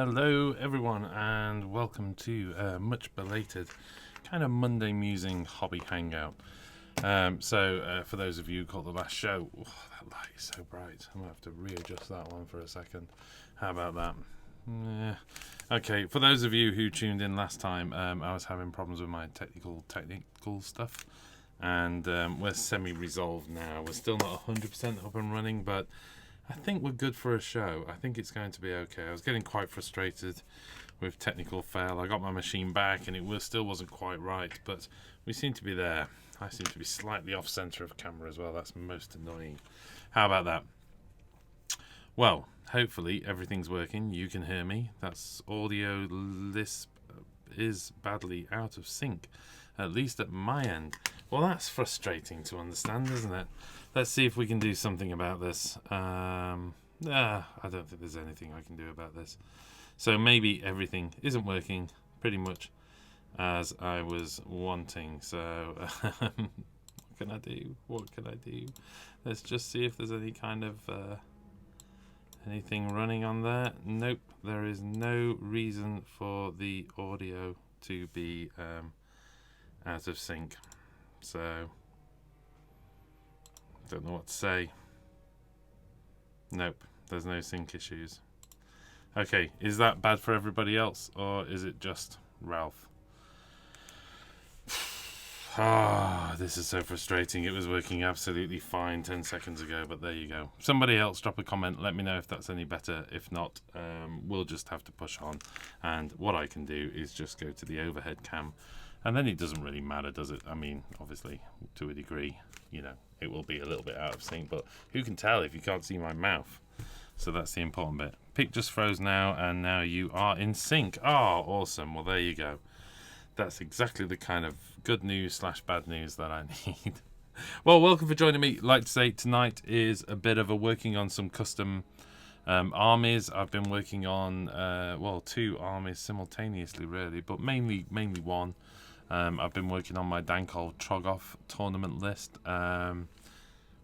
Hello everyone and welcome to a much belated kind of Monday musing hobby hangout. For those of you who caught the last show, that light is so bright, I'm going to have to readjust that one for a second. How about that? Yeah. Okay, for those of you who tuned in last time, I was having problems with my technical stuff, and we're semi-resolved now. We're still not 100% up and running, but I think we're good for a show. I think it's going to be okay. I was getting quite frustrated with technical fail. I got my machine back and it still wasn't quite right, but we seem to be there. I seem to be slightly off center of camera as well. That's most annoying. How about that? Well, hopefully everything's working. You can hear me. That's audio lisp is badly out of sync, at least at my end. Well, that's frustrating to understand, isn't it? Let's see if we can do something about this. I don't think there's anything I can do about this. So maybe everything isn't working pretty much as I was wanting. So what can I do? What can I do? Let's just see if there's any kind of anything running on there. Nope, there is no reason for the audio to be out of sync. So don't know what to say. Nope, there's no sync issues. Okay, is that bad for everybody else, or is it just Ralph? This is so frustrating. It was working absolutely fine 10 seconds ago, but there you go. Somebody else drop a comment, let me know if that's any better. If not, we'll just have to push on. And what I can do is just go to the overhead cam, and then it doesn't really matter, does it? I mean, obviously, to a degree, you know, it will be a little bit out of sync, but who can tell if you can't see my mouth? So that's the important bit. Pic just froze now, and now you are in sync. Oh, awesome. Well, there you go. That's exactly the kind of good news / bad news that I need. Well, welcome for joining me. Like to say, tonight is a bit of a working on some custom armies. I've been working on, well, 2 armies simultaneously, really, but mainly one. I've been working on my Dank Hold Troggoth tournament list,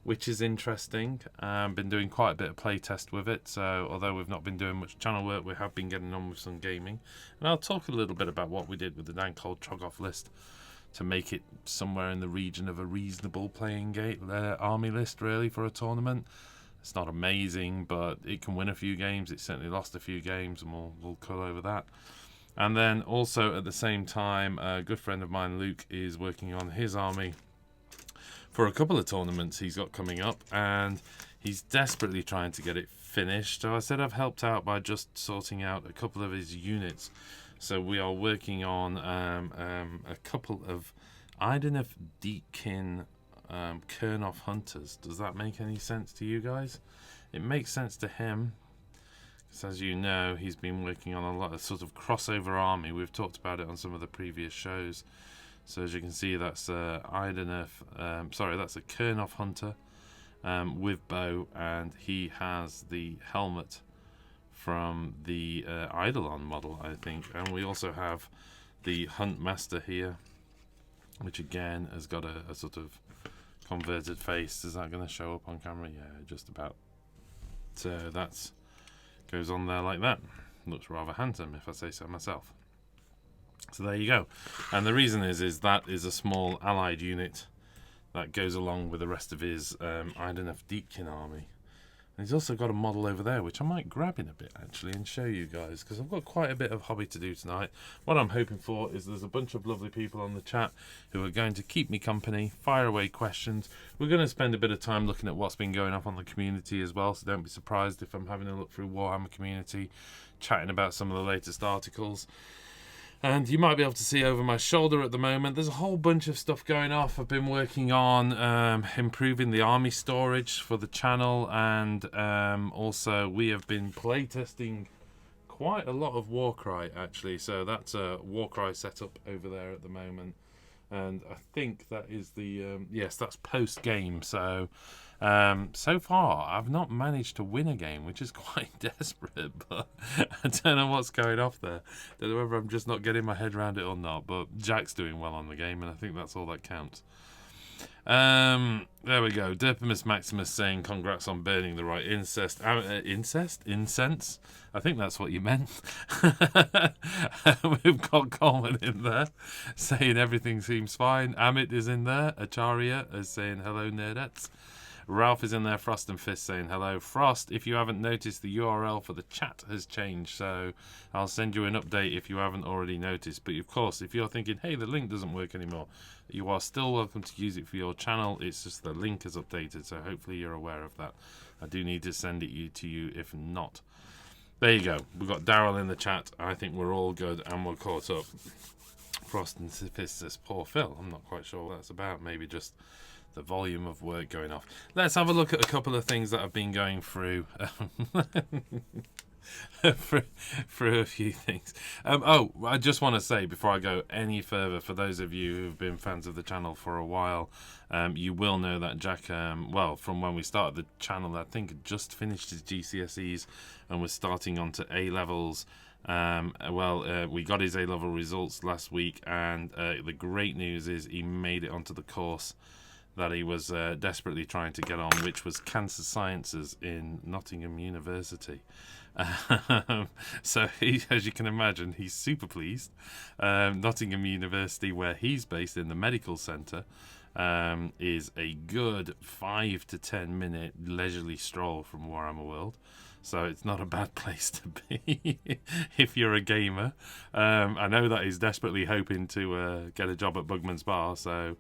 which is interesting. Been doing quite a bit of playtest with it, so although we've not been doing much channel work, we have been getting on with some gaming. And I'll talk a little bit about what we did with the Dank Hold Troggoth list to make it somewhere in the region of a reasonable playing army list, really, for a tournament. It's not amazing, but it can win a few games. It certainly lost a few games, and we'll go over that. And then also at the same time, a good friend of mine, Luke, is working on his army for a couple of tournaments he's got coming up, and he's desperately trying to get it finished. So I said I've helped out by just sorting out a couple of his units. So we are working on a couple of Idenef Deepkin Kurnoth Hunters. Does that make any sense to you guys? It makes sense to him, because as you know, he's been working on a lot of sort of crossover army. We've talked about it on some of the previous shows. So as you can see, that's that's a Kurnoth Hunter with bow, and he has the helmet from the Eidolon model, I think. And we also have the Hunt Master here, which again has got a sort of converted face. Is that going to show up on camera? Yeah, just about. So that's goes on there like that. Looks rather handsome, if I say so myself. So there you go. And the reason is that is a small allied unit that goes along with the rest of his Idenef Deepkin army. And he's also got a model over there, which I might grab in a bit, actually, and show you guys, because I've got quite a bit of hobby to do tonight. What I'm hoping for is there's a bunch of lovely people on the chat who are going to keep me company, fire away questions. We're going to spend a bit of time looking at what's been going on the community as well, so don't be surprised if I'm having a look through Warhammer community, chatting about some of the latest articles. And you might be able to see over my shoulder at the moment, there's a whole bunch of stuff going off. I've been working on improving the army storage for the channel, and also we have been playtesting quite a lot of Warcry, actually. So that's a Warcry setup over there at the moment. And I think that is the, yes, that's post-game. So so far, I've not managed to win a game, which is quite desperate, but I don't know what's going off there. Don't know whether I'm just not getting my head around it or not, but Jack's doing well on the game, and I think that's all that counts. There we go. Derpimus Maximus saying congrats on burning the right incense. I think that's what you meant. We've got Coleman in there saying everything seems fine. Amit is in there. Acharya is saying hello, nerdettes. Ralph is in there. Frost and Fist saying hello. Frost, if you haven't noticed, the URL for the chat has changed, so I'll send you an update if you haven't already noticed. But of course, if you're thinking, hey, the link doesn't work anymore, you are still welcome to use it for your channel. It's just the link is updated, so hopefully you're aware of that. I do need to send it to you if not. There you go. We've got Daryl in the chat. I think we're all good and we're caught up. Frost and Fist says, poor Phil. I'm not quite sure what that's about. Maybe just the volume of work going off. Let's have a look at a couple of things that I've been going through. for a few things. I just want to say before I go any further, for those of you who've been fans of the channel for a while, you will know that Jack, from when we started the channel, I think just finished his GCSEs and was starting onto A levels. We got his A level results last week, and the great news is he made it onto the course that he was desperately trying to get on, which was Cancer Sciences in Nottingham University. So as you can imagine, he's super pleased. Nottingham University, where he's based in the medical centre, is a good 5 to 10 minute leisurely stroll from Warhammer World. So it's not a bad place to be if you're a gamer. I know that he's desperately hoping to get a job at Bugman's Bar, so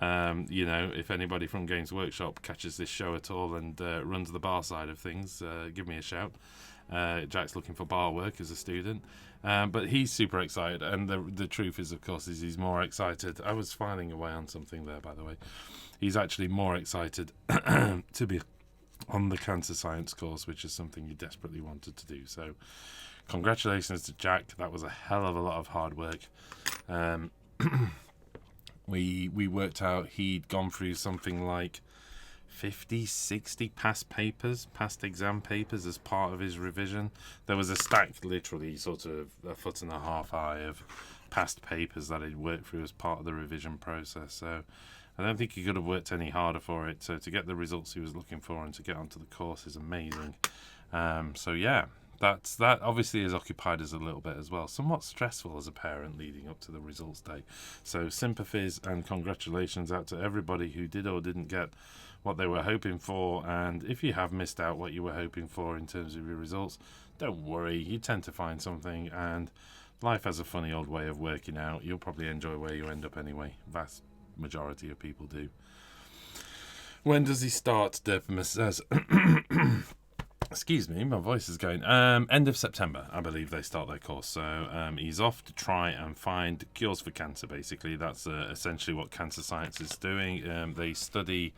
if anybody from Games Workshop catches this show at all and runs the bar side of things, give me a shout. Jack's looking for bar work as a student, but he's super excited, and the truth is, of course, is he's more excited. I was filing away on something there, by the way. He's actually more excited to be on the Cancer Science course, which is something he desperately wanted to do. So congratulations to Jack. That was a hell of a lot of hard work. We worked out he'd gone through something like 50, 60 past exam papers as part of his revision. There was a stack, literally sort of 1.5 foot high, of past papers that he'd worked through as part of the revision process. So I don't think he could have worked any harder for it. So to get the results he was looking for and to get onto the course is amazing. So yeah, that obviously has occupied us a little bit as well. Somewhat stressful as a parent leading up to the results day. So sympathies and congratulations out to everybody who did or didn't get what they were hoping for. And if you have missed out what you were hoping for in terms of your results, don't worry. You tend to find something, and life has a funny old way of working out. You'll probably enjoy where you end up anyway. Vast majority of people do. When does he start? Derpimus says. Excuse me, my voice is going. End of September, I believe they start their course. So he's off to try and find cures for cancer, basically. That's essentially what Cancer Science is doing. They study,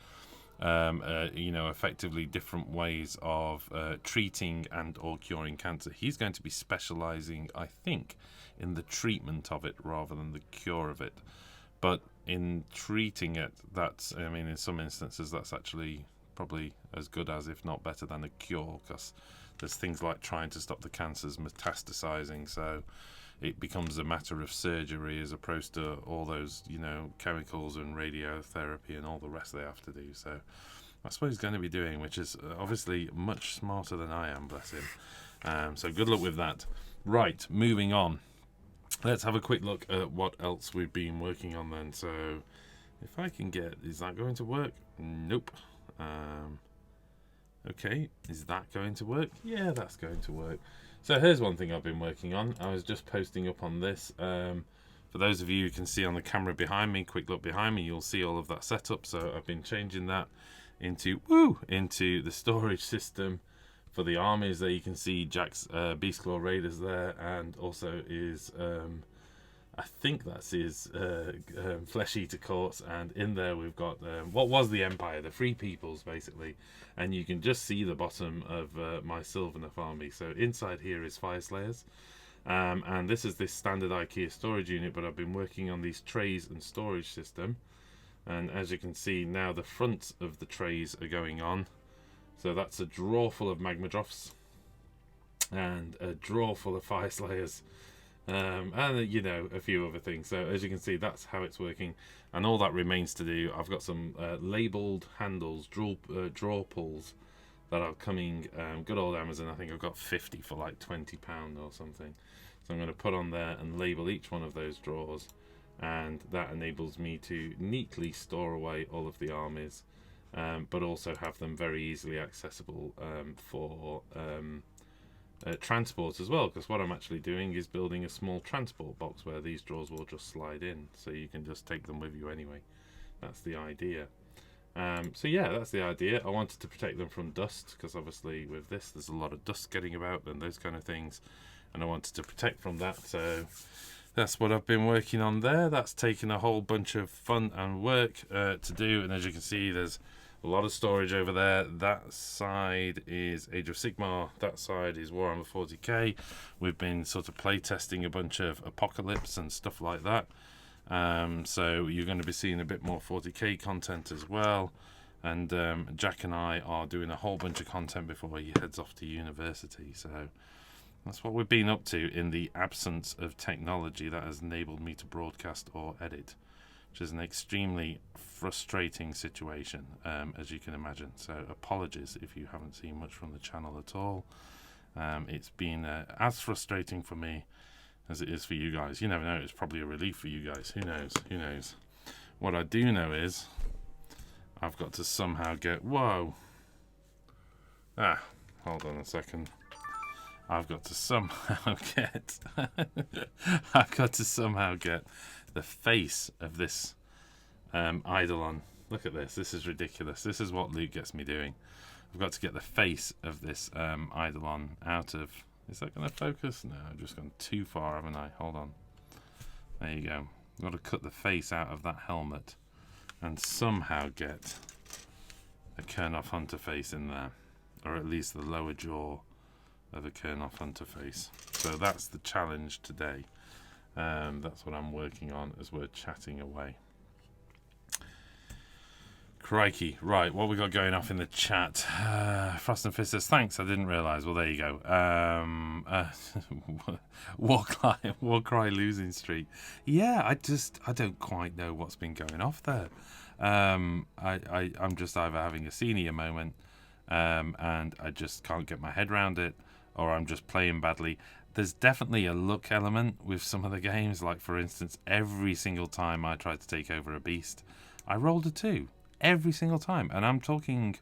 effectively different ways of treating and or curing cancer. He's going to be specialising, I think, in the treatment of it rather than the cure of it. But in treating it, in some instances, that's actually probably as good as, if not better than, a cure, because there's things like trying to stop the cancers metastasizing, so it becomes a matter of surgery as opposed to all those chemicals and radiotherapy and all the rest they have to do. So that's what he's going to be doing, which is obviously much smarter than I am, bless him. So good luck with that. Right, moving on, let's have a quick look at what else we've been working on then. So if I can get, is that going to work? Nope. Okay, is that going to work? Yeah, that's going to work. So here's one thing I've been working on. I was just posting up on this. For those of you who can see on the camera behind me, quick look behind me, you'll see all of that setup. So I've been changing that into the storage system for the armies. There you can see Jack's Beastclaw Raiders there, and also is I think that's his Flesh Eater Courts, and in there we've got what was the Empire, the Free Peoples, basically, and you can just see the bottom of my Sylvaneth army. So inside here is Fire Slayers, and this is this standard IKEA storage unit, but I've been working on these trays and storage system, and as you can see now, the front of the trays are going on. So that's a drawer full of Magmadroths and a drawer full of Fire Slayers. and you know, a few other things. So as you can see, that's how it's working, and all that remains to do. I've got some labelled handles, draw pulls that are coming. Good old Amazon. I think I've got 50 for like £20 or something. So I'm going to put on there and label each one of those drawers, and that enables me to neatly store away all of the armies, but also have them very easily accessible for transport as well, because what I'm actually doing is building a small transport box where these drawers will just slide in, so you can just take them with you anyway. That's the idea. So yeah, that's the idea. I wanted to protect them from dust, because obviously with this there's a lot of dust getting about and those kind of things, and I wanted to protect from that. So that's what I've been working on there. That's taken a whole bunch of fun and work to do, and as you can see, there's a lot of storage over there. That side is Age of Sigmar, that side is Warhammer 40k. We've been sort of play testing a bunch of Apocalypse and stuff like that. So you're going to be seeing a bit more 40k content as well. And Jack and I are doing a whole bunch of content before he heads off to university. So that's what we've been up to in the absence of technology that has enabled me to broadcast or edit, which is an extremely frustrating situation, as you can imagine. So apologies if you haven't seen much from the channel at all. It's been as frustrating for me as it is for you guys. You never know, it's probably a relief for you guys. Who knows? Who knows? What I do know is I've got to somehow get... Whoa! Hold on a second. I've got to somehow get... I've got to somehow get the face of this Eidolon. Look at this. This is ridiculous. This is what Luke gets me doing. I've got to get the face of this Eidolon out of... Is that going to focus? No, I've just gone too far, haven't I? Hold on. There you go. I've got to cut the face out of that helmet and somehow get a Kurnoth Hunter face in there, or at least the lower jaw of a Kurnoth Hunter face. So that's the challenge today. That's what I'm working on as we're chatting away. Crikey. Right, what we got going off in the chat? Frost and Fist says, thanks, I didn't realise. Well, there you go. Warcry losing streak. Yeah, I don't quite know what's been going off there. I'm just either having a senior moment, and I just can't get my head around it, or I'm just playing badly. There's definitely a luck element with some of the games. Like, for instance, every single time I tried to take over a beast, I rolled a 2. Every single time. And I'm talking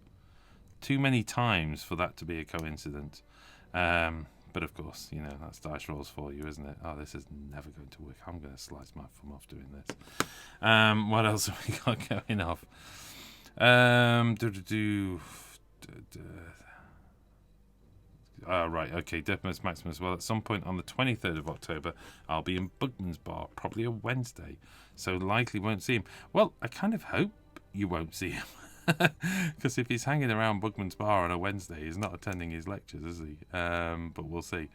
too many times for that to be a coincidence. But of course, you know, that's dice rolls for you, isn't it? Oh, this is never going to work. I'm going to slice my thumb off doing this. What else have we got going off? Right, okay, Deadmus Maximus. Well, at some point on the 23rd of October, I'll be in Bugman's Bar, probably a Wednesday, so likely won't see him. Well, I kind of hope you won't see him, because if he's hanging around Bugman's Bar on a Wednesday, he's not attending his lectures, is he? But we'll see.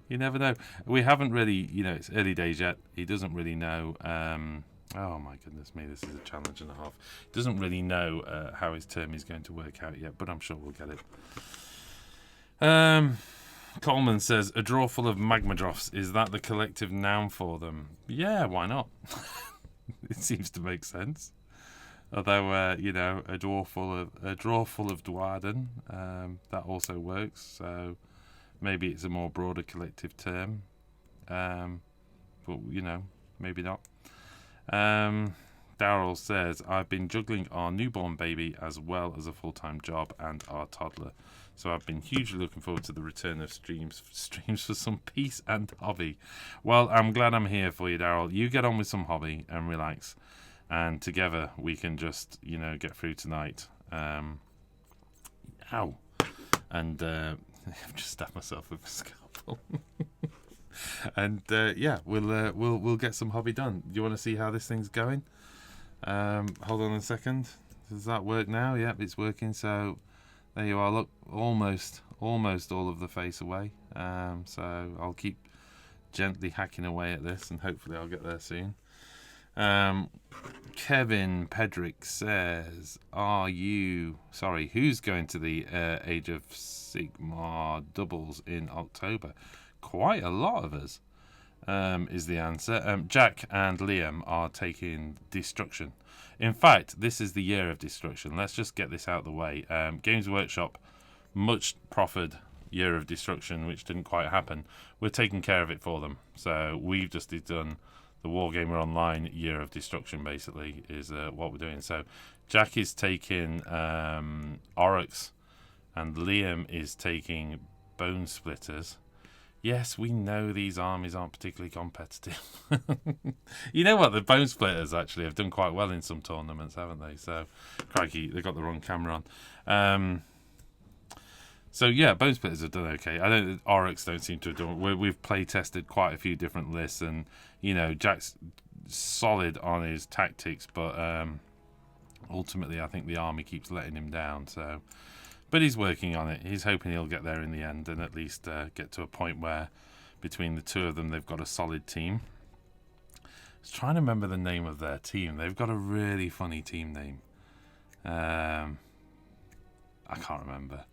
You never know. We haven't really, you know, it's early days yet. He doesn't really know. Oh my goodness me, this is a challenge and a half. He doesn't really know how his term is going to work out yet, but I'm sure we'll get it. Coleman says, a drawer full of magmadroths, is that the collective noun for them? Yeah, why not? It seems to make sense. Although, you know, a drawer full of Dwarden, that also works. So maybe it's a more broader collective term. But, you know, maybe not. Daryl says, I've been juggling our newborn baby as well as a full-time job and our toddler. So I've been hugely looking forward to the return of streams for some peace and hobby. Well, I'm glad I'm here for you, Daryl. You get on with some hobby and relax. And together we can just, you know, get through tonight. Ow. And I've just stabbed myself with a scalpel. And yeah, we'll get some hobby done. Do you want to see how this thing's going? Hold on a second. Does that work now? Yep, it's working. So there you are. Look, almost all of the face away. So I'll keep gently hacking away at this, and hopefully I'll get there soon. Kevin Pedrick says, who's going to the Age of Sigmar doubles in October? quite a lot of us, is the answer. Jack and Liam are taking destruction. In fact, this is the year of destruction. Let's just get this out of the way. Games Workshop, much proffered year of destruction, which didn't quite happen. We're taking care of it for them. So we've just done the Wargamer Online year of destruction, basically, is what we're doing. So Jack is taking Oryx, and Liam is taking Bone Splitters. Yes, we know these armies aren't particularly competitive. You know what? The Bone Splitters actually have done quite well in some tournaments, haven't they? So, crikey, they got the wrong camera on. So yeah, Bone Splitters have done okay. I don't. Oryx don't seem to have done. We've play tested quite a few different lists, and you know Jack's solid on his tactics, but ultimately I think the army keeps letting him down. So, but he's working on it. He's hoping he'll get there in the end, and at least get to a point where between the two of them they've got a solid team. I was trying to remember the name of their team. They've got a really funny team name. I can't remember.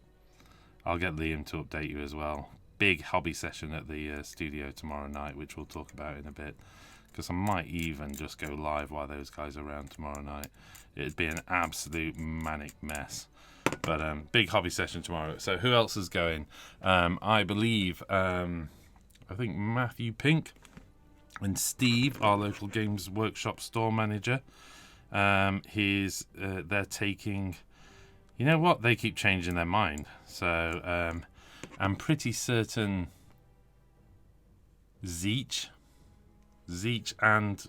I'll get Liam to update you as well. Big hobby session at the studio tomorrow night, which we'll talk about in a bit. Because I might even just go live while those guys are around tomorrow night. It'd be an absolute manic mess. But big hobby session tomorrow. So who else is going? I believe, I think Matthew Pink and Steve, our local Games Workshop store manager. They're taking... You know what? They keep changing their mind. So I'm pretty certain Zeech and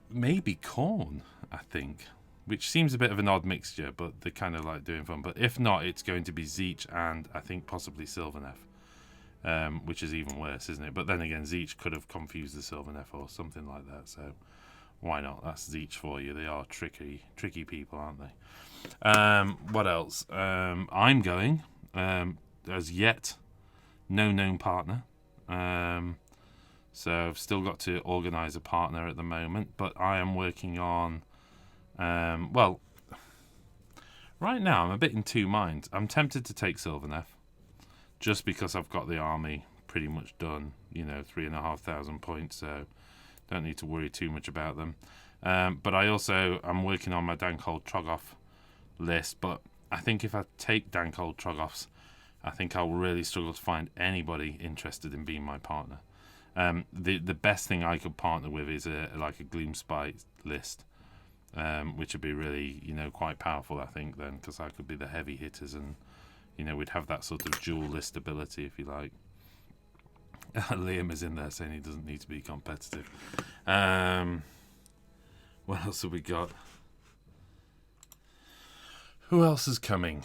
maybe Corn, I think, which seems a bit of an odd mixture, but they're kind of like doing fun. But if not, it's going to be Zeech and I think possibly Sylvaneth, which is even worse, isn't it? But then again, Zeech could have confused the Sylvaneth or something like that. So why not? That's Zeech for you. They are tricky people, aren't they? What else? I'm going as yet no known partner. So I've still got to organise a partner at the moment, but I am working on well, right now I'm a bit in two minds. I'm tempted to take Sylvaneth just because I've got the army pretty much done, 3,500 points, so don't need to worry too much about them. But I'm working on my Dank Hold Troggoth list, but I think if I take Dank Hold Troggoths, I think I'll really struggle to find anybody interested in being my partner. The best thing I could partner with is a Gloomspite list, which would be really quite powerful, I think, then, because I could be the heavy hitters and we'd have that sort of dual list ability, if you like. Liam is in there saying he doesn't need to be competitive. What else have we got? Who else is coming?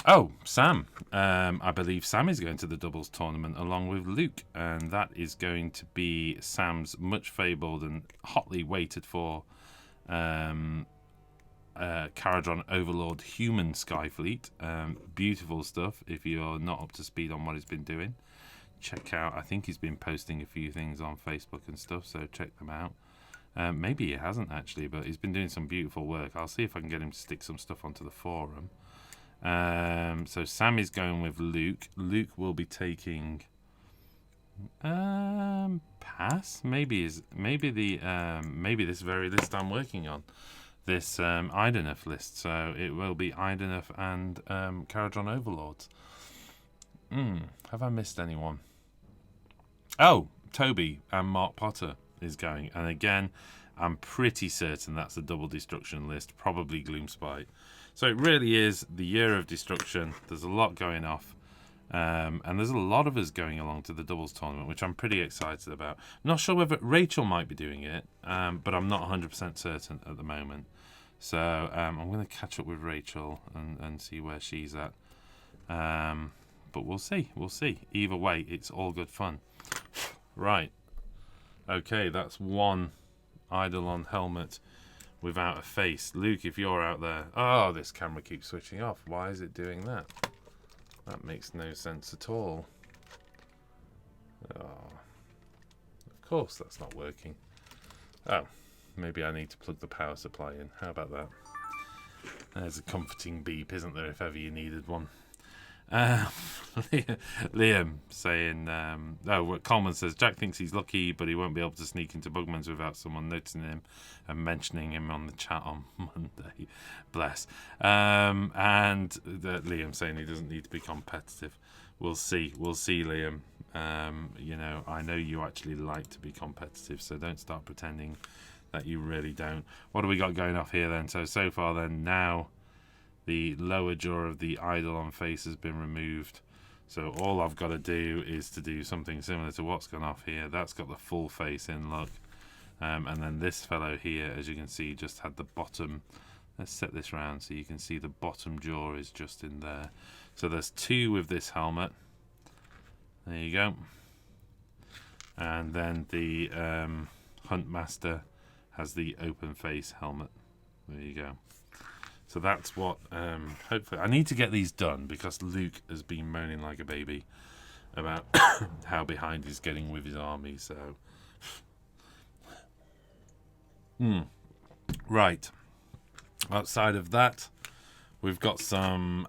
Oh, Sam. I believe Sam is going to the doubles tournament along with Luke, and that is going to be Sam's much fabled and hotly waited for Caradron Overlord human Skyfleet. Beautiful stuff. If you're not up to speed on what he's been doing, check out. I think he's been posting a few things on Facebook and stuff, so check them out. Maybe he hasn't actually, but he's been doing some beautiful work. I'll see if I can get him to stick some stuff onto the forum. So Sam is going with Luke. Luke will be taking pass. Maybe this very list I'm working on, this Ideneth list. So it will be Ideneth and Caradron Overlords. Have I missed anyone? Oh, Toby and Mark Potter is going, and again I'm pretty certain that's a double destruction list, probably Gloomspite. So it really is the year of destruction. There's a lot going off, and there's a lot of us going along to the doubles tournament, which I'm pretty excited about. I'm not sure whether Rachel might be doing it, but I'm not 100% certain at the moment. So I'm going to catch up with Rachel and see where she's at, but we'll see. Either way, it's all good fun. Right. Okay, that's one Eidolon helmet without a face. Luke, if you're out there... Oh, this camera keeps switching off. Why is it doing that? That makes no sense at all. Oh. Of course that's not working. Oh, maybe I need to plug the power supply in. How about that? There's a comforting beep, isn't there, if ever you needed one. Um, Liam saying, Coleman says, Jack thinks he's lucky, but he won't be able to sneak into Bugman's without someone noticing him and mentioning him on the chat on Monday. Bless. And Liam saying he doesn't need to be competitive. We'll see, Liam. You know, I know you actually like to be competitive, so don't start pretending that you really don't. What do we got going off here then? So far then, now the lower jaw of the eidolon face has been removed. So all I've got to do is to do something similar to what's gone off here. That's got the full face in, look. And then this fellow here, as you can see, just had the bottom. Let's set this round so you can see the bottom jaw is just in there. So there's 2 with this helmet. There you go. And then the Huntmaster has the open face helmet. There you go. So that's what, hopefully, I need to get these done because Luke has been moaning like a baby about how behind he's getting with his army. So, right. Outside of that, we've got some,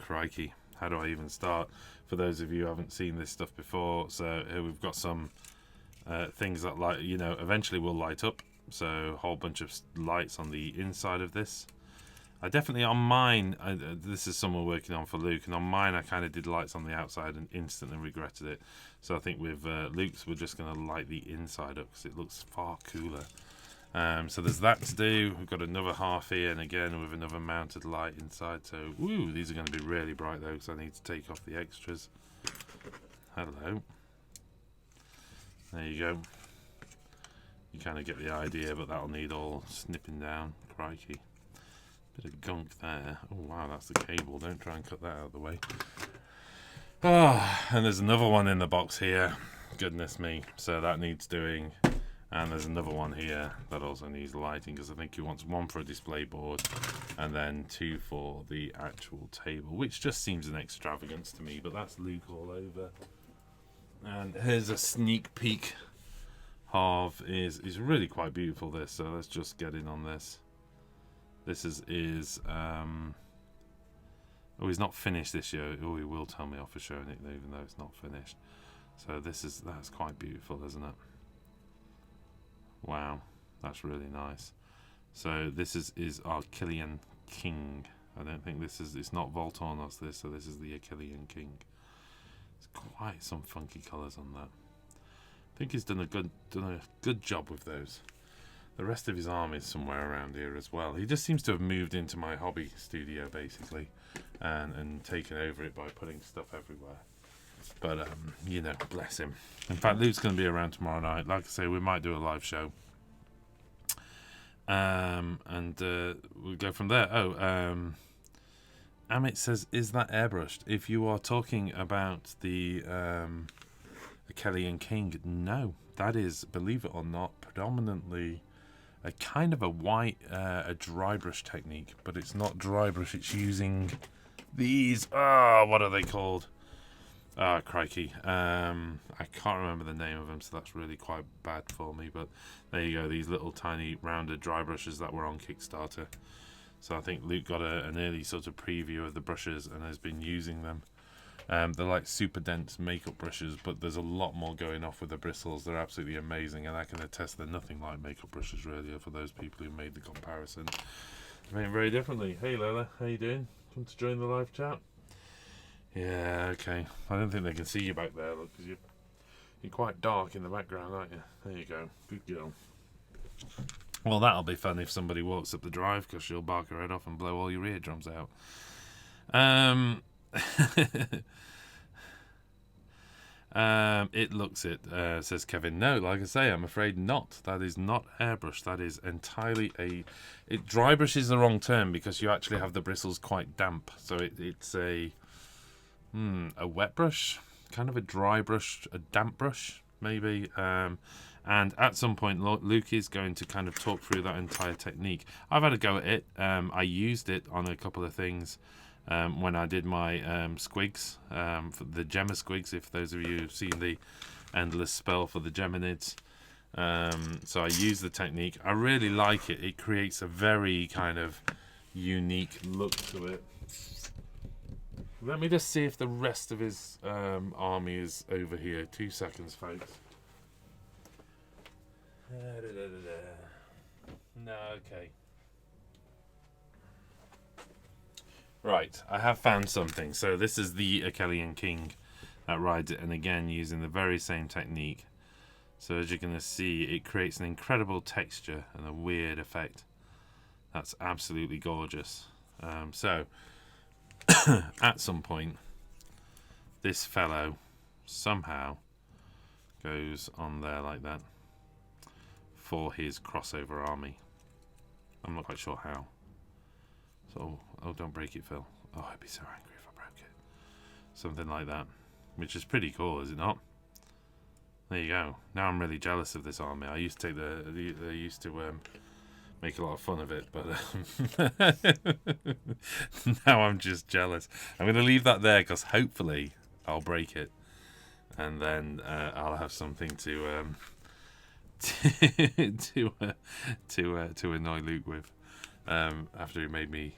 crikey, how do I even start? For those of you who haven't seen this stuff before, so here we've got some things that, like, you know, eventually will light up. So a whole bunch of lights on the inside of this. I definitely, on mine, this is someone working on for Luke, and on mine I kind of did lights on the outside and instantly regretted it. So I think with Luke's we're just going to light the inside up because it looks far cooler. So there's that to do. We've got another half here, and again with another mounted light inside. So, woo, these are going to be really bright though because I need to take off the extras. Hello. There you go. You kind of get the idea, but that'll need all snipping down. Crikey. Bit of gunk there. Oh, wow, that's the cable. Don't try and cut that out of the way. Oh, and there's another one in the box here. Goodness me. So that needs doing. And there's another one here that also needs lighting because I think he wants 1 for a display board and then 2 for the actual table, which just seems an extravagance to me, but that's Luke all over. And here's a sneak peek of is really quite beautiful, this. So let's just get in on this. This is oh, he's not finished this year. Oh, he will tell me off for showing it even though it's not finished. So that's quite beautiful, isn't it? Wow, that's really nice. So this is our Achillean King. I don't think it's not Voltornos this, so this is the Achillean King. It's quite some funky colours on that. I think he's done a good job with those. The rest of his army is somewhere around here as well. He just seems to have moved into my hobby studio basically, and taken over it by putting stuff everywhere. But you know, bless him. In fact, Luke's going to be around tomorrow night. Like I say, we might do a live show, and we'll go from there. Amit says, "Is that airbrushed?" If you are talking about the Achillean King, no, that is, believe it or not, predominantly a kind of a white, a dry brush technique, but it's not dry brush. It's using these. What are they called? Crikey. I can't remember the name of them, so that's really quite bad for me. But there you go. These little tiny rounded dry brushes that were on Kickstarter. So I think Luke got an early sort of preview of the brushes and has been using them. They're like super dense makeup brushes, but there's a lot more going off with the bristles. They're absolutely amazing, and I can attest they're nothing like makeup brushes really, for those people who made the comparison. I mean, very differently. Hey Lola, how you doing? Want to join the live chat? Yeah, okay. I don't think they can see you back there, look, because you're quite dark in the background, aren't you? There you go. Good girl. Well, that'll be fun if somebody walks up the drive, because she'll bark her head off and blow all your eardrums out. It looks it, says Kevin. No, like I say, I'm afraid not. That is not airbrush. That is entirely dry brush is the wrong term because you actually have the bristles quite damp. So it's a wet brush, kind of a dry brush, a damp brush maybe. And at some point, Luke is going to kind of talk through that entire technique. I've had a go at it. I used it on a couple of things. When I did my squigs, for the Gemma squigs, if those of you have seen the endless spell for the Geminids. So I use the technique. I really like it. It creates a very kind of unique look to it. Let me just see if the rest of his army is over here. 2 seconds, folks. No, okay. Right, I have found something. So this is the Achillean King that rides it, and again using the very same technique. So as you're going to see, it creates an incredible texture and a weird effect. That's absolutely gorgeous. So at some point, this fellow somehow goes on there like that for his crossover army. I'm not quite sure how. So, oh, don't break it, Phil. Oh, I'd be so angry if I broke it. Something like that, which is pretty cool, is it not? There you go. Now I'm really jealous of this army. I used to take I used to make a lot of fun of it, but now I'm just jealous. I'm going to leave that there because hopefully I'll break it, and then I'll have something to to annoy Luke with after he made me,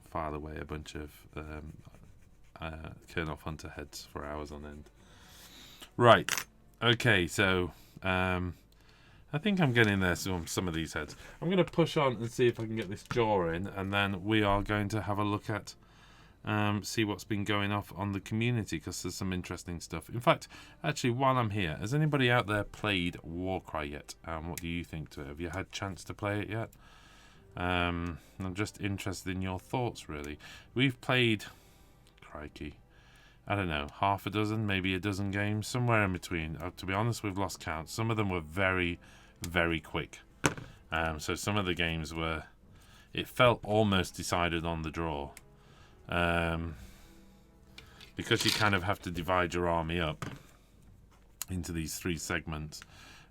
file away a bunch of Colonel Hunter heads for hours on end. Right. Okay, so I think I'm getting there. Some of these heads. I'm going to push on and see if I can get this jaw in, and then we are going to have a look at see what's been going off on the community, because there's some interesting stuff. In fact, actually, while I'm here, has anybody out there played Warcry yet? What do you think to it? Have you had a chance to play it yet? I'm just interested in your thoughts, really. We've played, crikey, I don't know, half a dozen, maybe a dozen games, somewhere in between. To be honest, we've lost count. Some of them were very, very quick. So some of the games were, it felt almost decided on the draw. Because you kind of have to divide your army up into these 3 segments.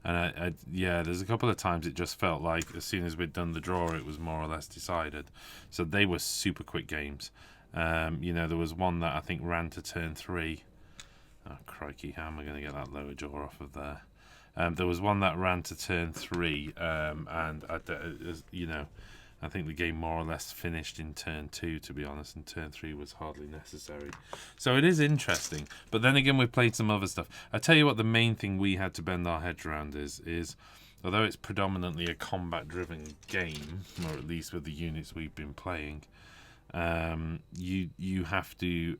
And yeah, there's a couple of times it just felt like as soon as we'd done the draw, it was more or less decided. So they were super quick games. There was one that I think ran to turn 3. Oh, crikey, how am I going to get that lower jaw off of there? There was one that ran to turn 3, and I think the game more or less finished in turn 2, to be honest, and turn 3 was hardly necessary. So it is interesting. But then again, we've played some other stuff. I tell you what, the main thing we had to bend our heads around is although it's predominantly a combat-driven game, or at least with the units we've been playing, you have to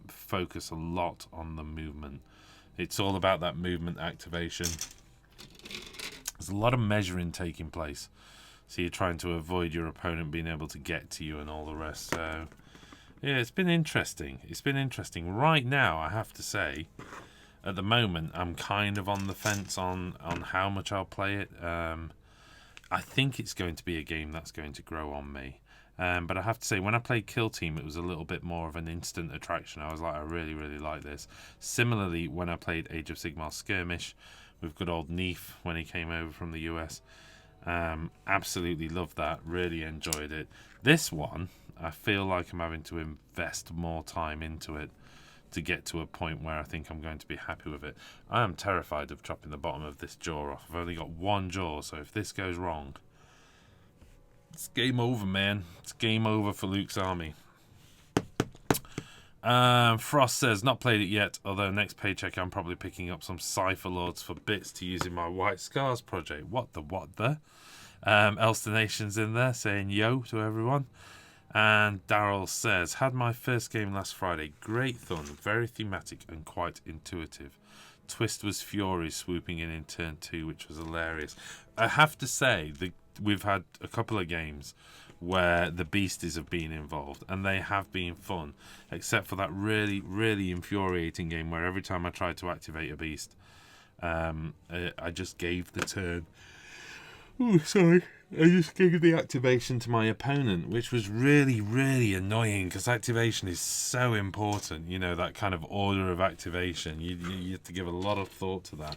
focus a lot on the movement. It's all about that movement activation. There's a lot of measuring taking place. So you're trying to avoid your opponent being able to get to you and all the rest. So, yeah, it's been interesting. It's been interesting. Right now, I have to say, at the moment, I'm kind of on the fence on how much I'll play it. I think it's going to be a game that's going to grow on me. But I have to say, when I played Kill Team, it was a little bit more of an instant attraction. I was like, I really, really like this. Similarly, when I played Age of Sigmar Skirmish with good old Neef when he came over from the US, absolutely loved that, really enjoyed it. This one, I feel like I'm having to invest more time into it to get to a point where I think I'm going to be happy with it. I am terrified of chopping the bottom of this jaw off. I've only got one jaw, so if this goes wrong, it's game over, man. It's game over for Luke's army. Frost says, not played it yet, although next paycheck I'm probably picking up some Cypher Lords for bits to use in my White Scars project. What the? Elster Nation's in there saying yo to everyone. And Daryl says, had my first game last Friday. Great fun, very thematic and quite intuitive. Twist was Fury swooping in turn 2, which was hilarious. I have to say, we've had a couple of games where the beasties have been involved, and they have been fun, except for that really, really infuriating game where every time I tried to activate a beast, I just gave the turn. Oh, sorry. I just gave the activation to my opponent, which was really, really annoying because activation is so important. That kind of order of activation. You have to give a lot of thought to that.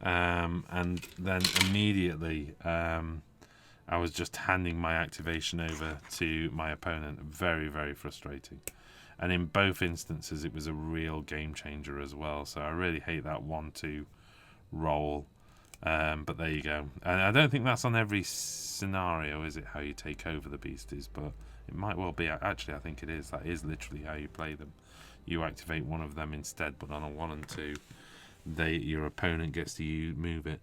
And then immediately, I was just handing my activation over to my opponent. Very, very frustrating. And in both instances, it was a real game changer as well. So I really hate that 1-2 roll. But there you go. And I don't think that's on every scenario, is it, how you take over the beasties? But it might well be. Actually, I think it is. That is literally how you play them. You activate one of them instead, but on a 1 and 2, your opponent gets to move it.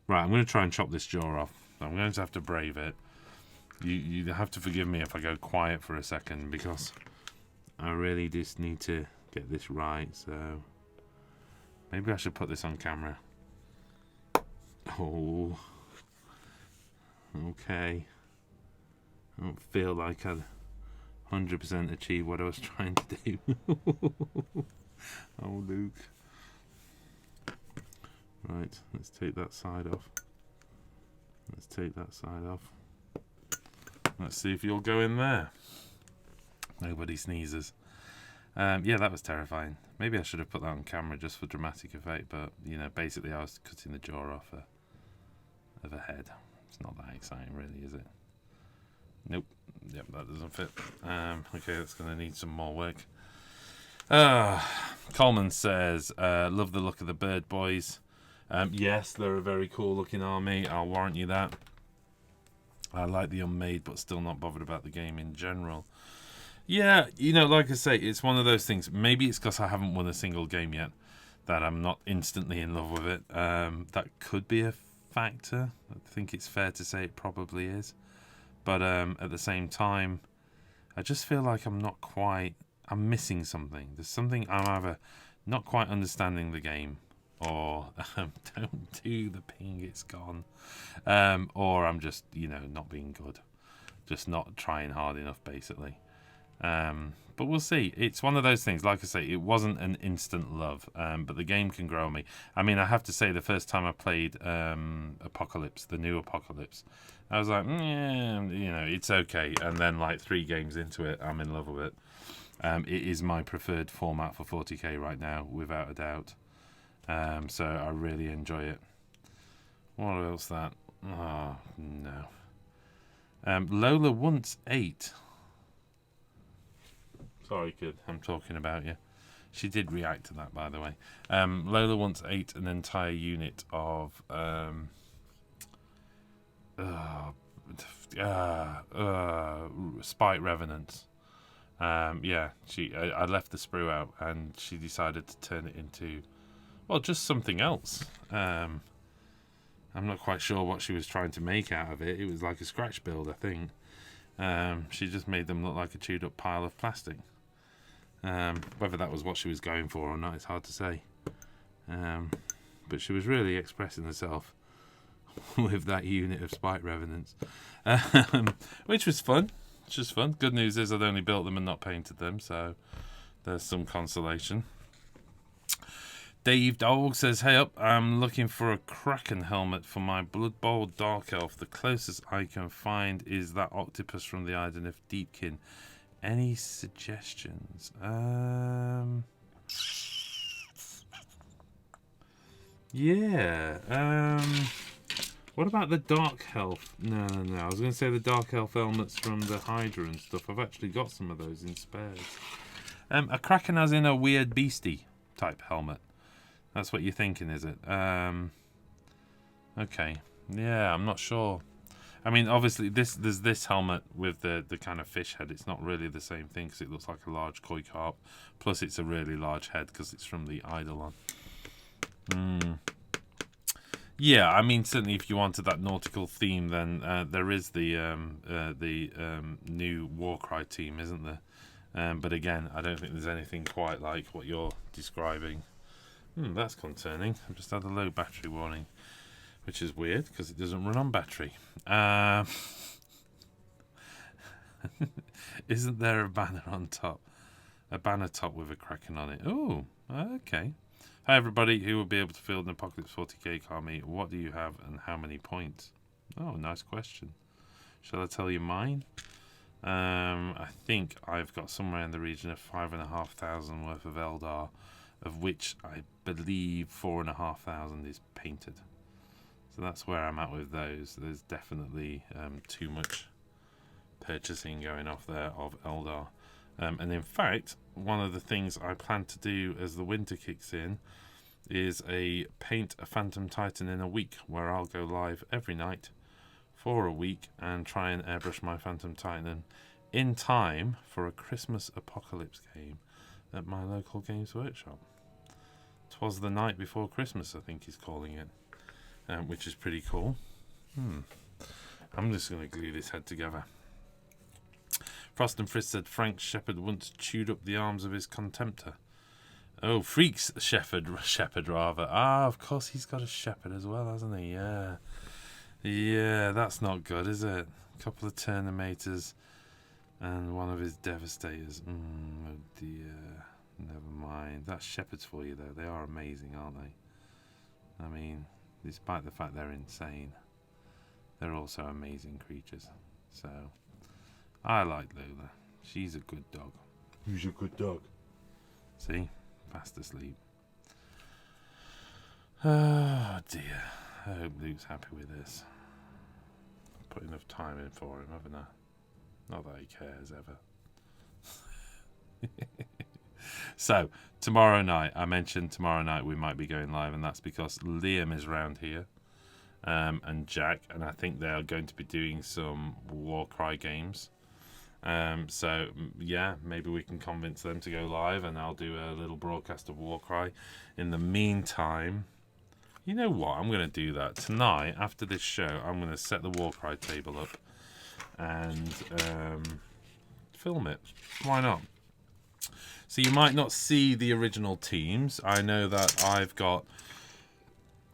Right, I'm going to try and chop this jaw off. I'm going to have to brave it. You have to forgive me if I go quiet for a second, because I really just need to get this right. So maybe I should put this on camera. Oh, okay. I don't feel like I'd 100% achieve what I was trying to do. Oh, Luke. Right, let's take that side off. Let's take that side off. Let's see if you'll go in there. Nobody sneezes. Yeah, that was terrifying. Maybe I should have put that on camera just for dramatic effect, but, you know, basically I was cutting the jaw off of a head. It's not that exciting, really, is it? Nope. Yep, that doesn't fit. Okay, that's going to need some more work. Coleman says, love the look of the bird boys. Yes, they're a very cool looking army. I'll warrant you that. I like the unmade, but still not bothered about the game in general. Yeah, you know, like I say, it's one of those things. Maybe it's because I haven't won a single game yet that I'm not instantly in love with it. That could be a factor. I think it's fair to say it probably is. But at the same time, I just feel like I'm missing something. There's something I'm either not quite understanding the game, or don't do the ping, it's gone. Or I'm just, you know, not being good. Just not trying hard enough, basically. But we'll see. It's one of those things. Like I say, it wasn't an instant love, but the game can grow on me. I mean, I have to say, the first time I played Apocalypse, the new Apocalypse, I was like, yeah, you know, it's okay. And then, like, 3 games into it, I'm in love with it. It is my preferred format for 40k right now, without a doubt. So I really enjoy it. What else that? Oh, no. Lola wants 8. Sorry, kid, I'm talking about you. She did react to that, by the way. Lola wants 8, an entire unit of Spite Revenants. Yeah, I left the sprue out, and she decided to turn it into, well, just something else. I'm not quite sure what she was trying to make out of it. It was like a scratch build, I think. She just made them look like a chewed up pile of plastic. Whether that was what she was going for or not, it's hard to say. But she was really expressing herself with that unit of Spite Revenants, which was fun. It's just fun. Good news is I'd only built them and not painted them, so there's some consolation. Dave Dog says, hey up, I'm looking for a Kraken helmet for my Blood Bowl Dark Elf. The closest I can find is that octopus from the Iden of Deepkin. Any suggestions? Yeah. What about the Dark Elf? No. I was going to say the Dark Elf helmets from the Hydra and stuff. I've actually got some of those in spares. A Kraken as in a weird beastie type helmet. That's what you're thinking, is it? Okay. Yeah, I'm not sure. I mean, obviously, there's this helmet with the kind of fish head. It's not really the same thing because it looks like a large koi carp. Plus, it's a really large head because it's from the Eidolon. Yeah, I mean, certainly if you wanted that nautical theme, then there is the new Warcry team, isn't there? But again, I don't think there's anything quite like what you're describing. That's concerning. I've just had a low battery warning, which is weird because it doesn't run on battery. Isn't there a banner on top? A banner top with a Kraken on it. Oh, okay. Hi everybody who will be able to field an Apocalypse 40k army. What do you have and how many points? Oh, nice question. Shall I tell you mine? I think I've got somewhere in the region of 5,500 worth of Eldar, of which I believe 4,500 is painted. So that's where I'm at with those. There's definitely too much purchasing going off there of Eldar. And in fact, one of the things I plan to do as the winter kicks in is a paint a Phantom Titan in a week, where I'll go live every night for a week and try and airbrush my Phantom Titan in time for a Christmas Apocalypse game at my local Games Workshop. 'Twas the night before Christmas, I think he's calling it, which is pretty cool. I'm just going to glue this head together. Frost and Frisk said Frank's shepherd once chewed up the arms of his contemptor. Oh, Freak's shepherd rather. Ah, of course he's got a shepherd as well, hasn't he? Yeah. Yeah, that's not good, is it? A couple of Terminators and one of his Devastators. Oh dear. Never mind. That's shepherds for you, though. They are amazing, aren't they? I mean, despite the fact they're insane, they're also amazing creatures. So, I like Lola. She's a good dog. Who's a good dog? See? Fast asleep. Oh dear. I hope Luke's happy with this. Put enough time in for him, haven't I? Not that he cares ever. So, tomorrow night, I mentioned tomorrow night we might be going live, and that's because Liam is round here, and Jack, and I think they are going to be doing some Warcry games. So, yeah, maybe we can convince them to go live, and I'll do a little broadcast of Warcry. In the meantime, you know what? I'm going to do that. Tonight, after this show, I'm going to set the Warcry table up and film it. Why not? So you might not see the original teams. I know that I've got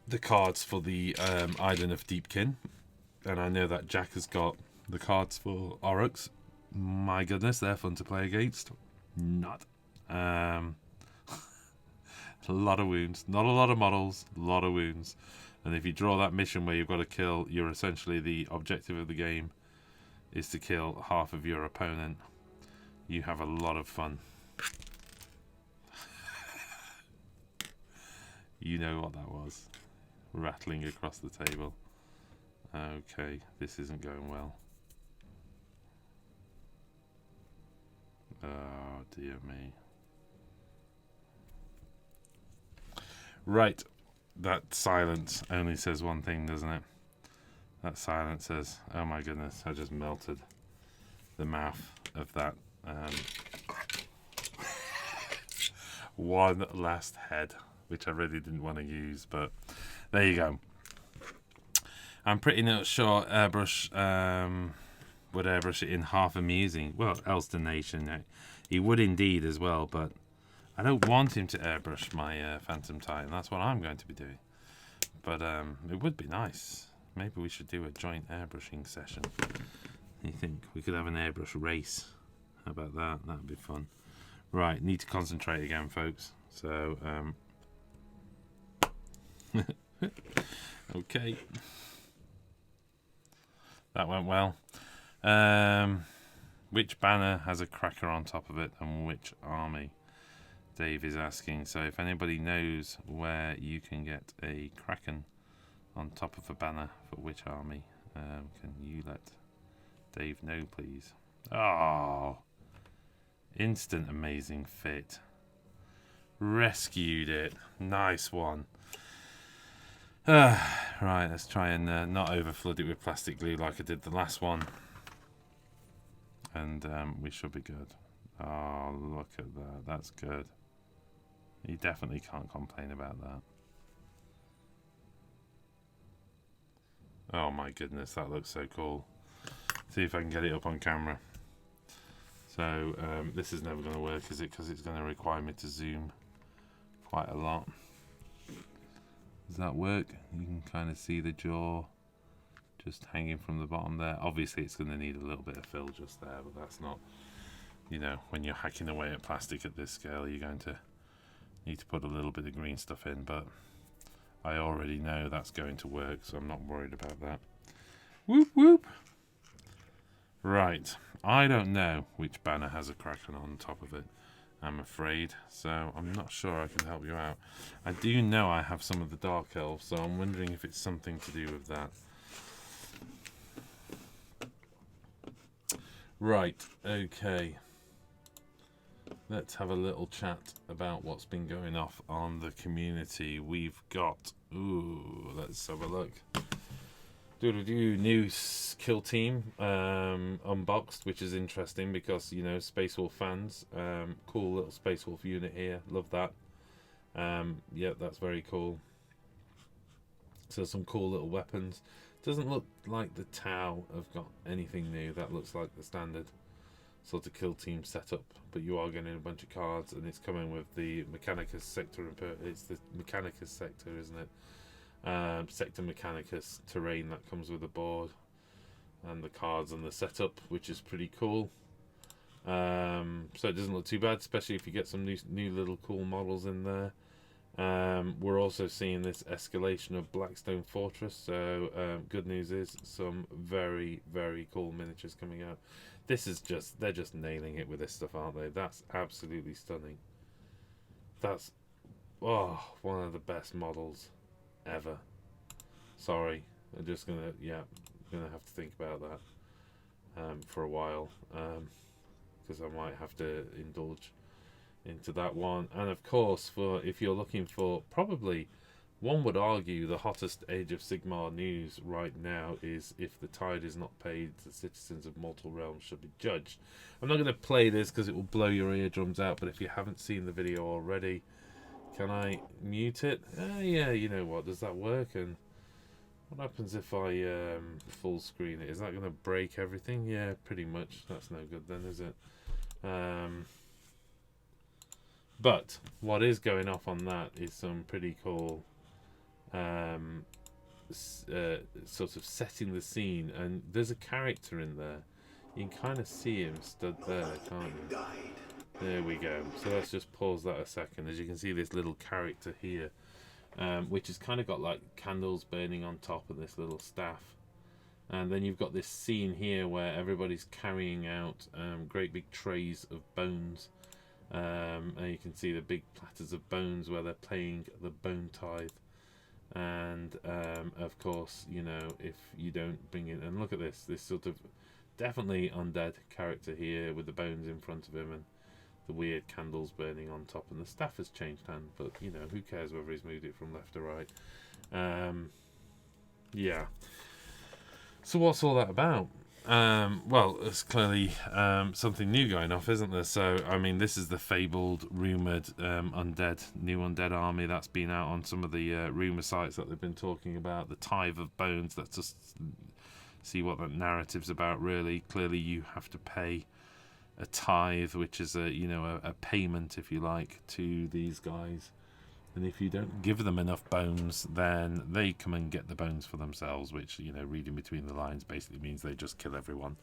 the cards for the Island of Deepkin, and I know that Jack has got the cards for Aurochs. My goodness, they're fun to play against. Not. A lot of wounds. Not a lot of models, a lot of wounds. And if you draw that mission where you've got to kill, you're essentially the objective of the game is to kill half of your opponent. You have a lot of fun. You know what that was. Rattling across the table. Okay, this isn't going well. Oh, dear me. Right. That silence only says one thing, doesn't it? That silence says, oh my goodness, I just melted the mouth of that one last head, which I really didn't want to use, but there you go. I'm pretty not sure Airbrush would airbrush it in half amusing. Well, Elston Nation, he would indeed as well, but I don't want him to airbrush my Phantom Titan. That's what I'm going to be doing. But it would be nice. Maybe we should do a joint airbrushing session. You think we could have an airbrush race? How about that? That'd be fun. Right, need to concentrate again, folks. So, okay. That went well. Which banner has a cracker on top of it and which army? Dave is asking. So if anybody knows where you can get a kraken on top of a banner for which army, can you let Dave know, please? Oh, instant amazing fit. Rescued it. Nice one. Right, let's try and not overflood it with plastic glue like I did the last one. And we should be good. Oh, look at that. That's good. You definitely can't complain about that. Oh my goodness, that looks so cool. See if I can get it up on camera. So this is never going to work, is it? Because it's going to require me to zoom quite a lot. Does that work? You can kind of see the jaw just hanging from the bottom there. Obviously it's going to need a little bit of fill just there, but that's not, you know, when you're hacking away at plastic at this scale, you're going to need to put a little bit of green stuff in, but I already know that's going to work, so I'm not worried about that. Whoop whoop. Right, I don't know which banner has a kraken on top of it, I'm afraid, so I'm not sure I can help you out. I do know I have some of the Dark Elves, so I'm wondering if it's something to do with that. Right, okay. let's have a little chat about what's been going off on the community. We've got, let's have a look. New kill team unboxed, which is interesting because, you know, Space Wolf fans. Cool little Space Wolf unit here. Love that. Yeah, that's very cool. So some cool little weapons. Doesn't look like the Tau have got anything new. That looks like the standard sort of kill team setup, but you are getting a bunch of cards, and it's coming with the Mechanicus sector. It's the Mechanicus sector, isn't it? Sector Mechanicus terrain that comes with the board and the cards and the setup, which is pretty cool. So it doesn't look too bad, especially if you get some new little cool models in there. We're also seeing this escalation of Blackstone Fortress, so good news is some very, very cool miniatures coming out. This is just, they're just nailing it with this stuff, aren't they? That's absolutely stunning. That's one of the best models ever. Sorry, I'm just gonna have to think about that for a while, because I might have to indulge into that one. And of course, if you're looking for, probably one would argue the hottest Age of Sigmar news right now is if the tide is not paid, the citizens of mortal realms should be judged. I'm not going to play this because it will blow your eardrums out, but if you haven't seen the video already, can I mute it? Yeah, you know what, does that work? And what happens if I full screen it? Is that going to break everything? Yeah, pretty much. That's no good then, is it? But what is going off on that is some pretty cool sort of setting the scene, and there's a character in there. You can kind of see him stood there, can't you? There we go. So let's just pause that a second. As you can see, this little character here, which has kind of got like candles burning on top of this little staff. And then you've got this scene here where everybody's carrying out great big trays of bones. And you can see the big platters of bones where they're playing the bone tithe. And of course, you know, if you don't bring in, and look at this sort of definitely undead character here with the bones in front of him and the weird candles burning on top, and the staff has changed hand, but you know, who cares whether he's moved it from left to right. Yeah, so what's all that about? Well, there's clearly something new going off, isn't there? So, I mean, this is the fabled, rumoured new undead army that's been out on some of the rumour sites that they've been talking about. The Tithe of Bones, let's just see what that narrative's about, really. Clearly, you have to pay a tithe, which is a payment, if you like, to these guys. And if you don't give them enough bones, then they come and get the bones for themselves, which, you know, reading between the lines basically means they just kill everyone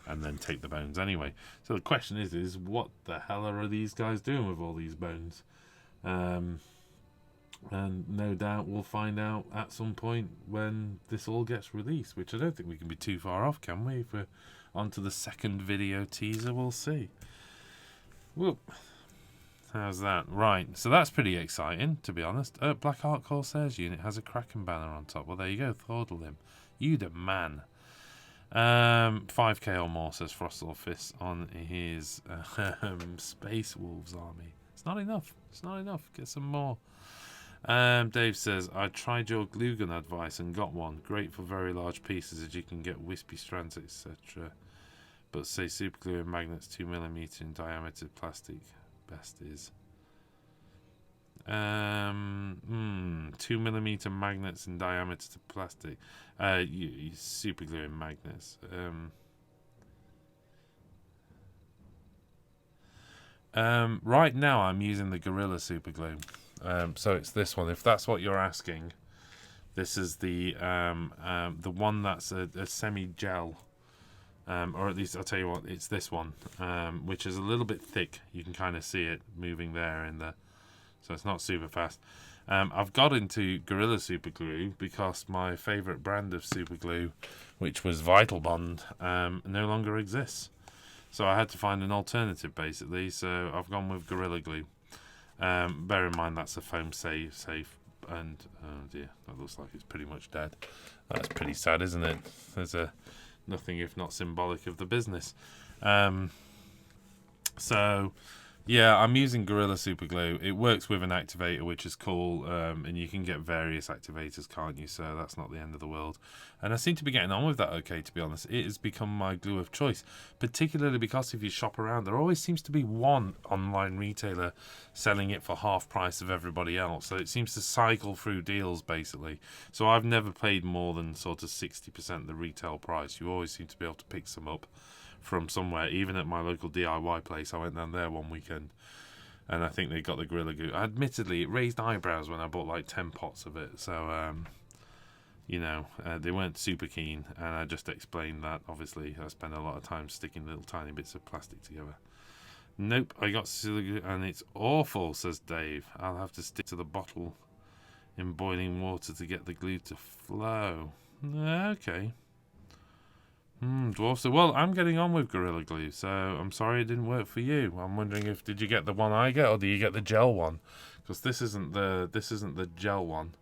and then take the bones anyway. So the question is what the hell are these guys doing with all these bones? And no doubt we'll find out at some point when this all gets released, which I don't think we can be too far off, can we? If we're onto the second video teaser, we'll see. Whoop. How's that? Right, so that's pretty exciting, to be honest. Black Ark Corsairs unit has a Kraken banner on top. Well, there you go, Thordle him. You the man. 5k or more, says Frostal Fist on his Space Wolves army. It's not enough. It's not enough. Get some more. Dave says, I tried your glue gun advice and got one. Great for very large pieces as you can get wispy strands, etc. But say super glue and magnets 2mm in diameter plastic. Best is 2mm magnets in diameter to plastic. You super glue in magnets. Right now I'm using the Gorilla super glue. So it's this one. If that's what you're asking, this is the one that's a semi gel. Or at least I'll tell you what, it's this one, which is a little bit thick. You can kind of see it moving there in the, so it's not super fast. I've got into Gorilla Super Glue because my favourite brand of super glue, which was Vital Bond, no longer exists. So I had to find an alternative basically. So I've gone with Gorilla Glue. Bear in mind that's a foam safe, and oh dear, that looks like it's pretty much dead. That's pretty sad, isn't it? There's nothing if not symbolic of the business. So Yeah, I'm using Gorilla Super Glue. It works with an activator, which is cool, and you can get various activators, can't you? So that's not the end of the world. And I seem to be getting on with that okay, to be honest. It has become my glue of choice, particularly because if you shop around, there always seems to be one online retailer selling it for half price of everybody else. So it seems to cycle through deals, basically. So I've never paid more than sort of 60% the retail price. You always seem to be able to pick some up from somewhere. Even at my local DIY place, I went down there one weekend and I think they got the Gorilla Glue. Admittedly, it raised eyebrows when I bought like 10 pots of it, so they weren't super keen, and I just explained that obviously I spend a lot of time sticking little tiny bits of plastic together. Nope, I got silly and it's awful, says Dave. I'll have to stick to the bottle in boiling water to get the glue to flow. Okay. Dwarf. So, well, I'm getting on with Gorilla Glue, so I'm sorry it didn't work for you. I'm wondering if did you get the one I get, or do you get the gel one? Because this isn't the gel one,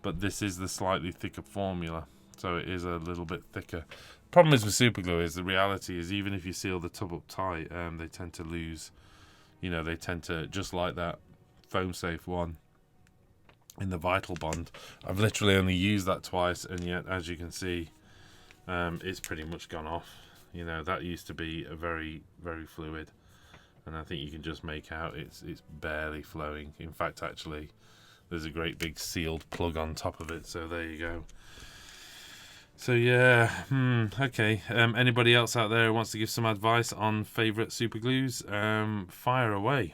but this is the slightly thicker formula, so it is a little bit thicker. Problem is with super glue is the reality is even if you seal the tub up tight, they tend to lose. They tend to, just like that foam safe one in the Vital Bond. I've literally only used that twice, and yet as you can see, it's pretty much gone off. That used to be a very, very fluid, and I think you can just make out it's barely flowing. In fact, actually, there's a great big sealed plug on top of it. So there you go. So yeah, okay. Anybody else out there who wants to give some advice on favourite super glues? Fire away.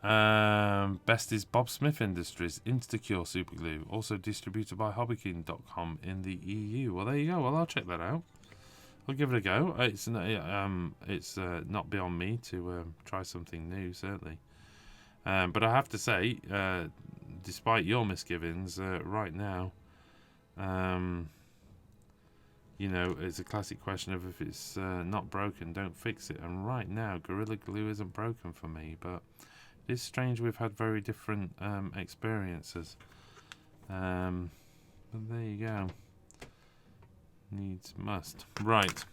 Best is Bob Smith Industries Instacure Super Glue, also distributed by hobbyking.com in the EU. Well, there you go. Well, I'll check that out. I'll give it a go. It's not beyond me to try something new, certainly. But I have to say, despite your misgivings, right now, it's a classic question of if it's not broken, don't fix it. And right now, Gorilla Glue isn't broken for me, but it's strange we've had very different experiences. But there you go. Needs must. Right.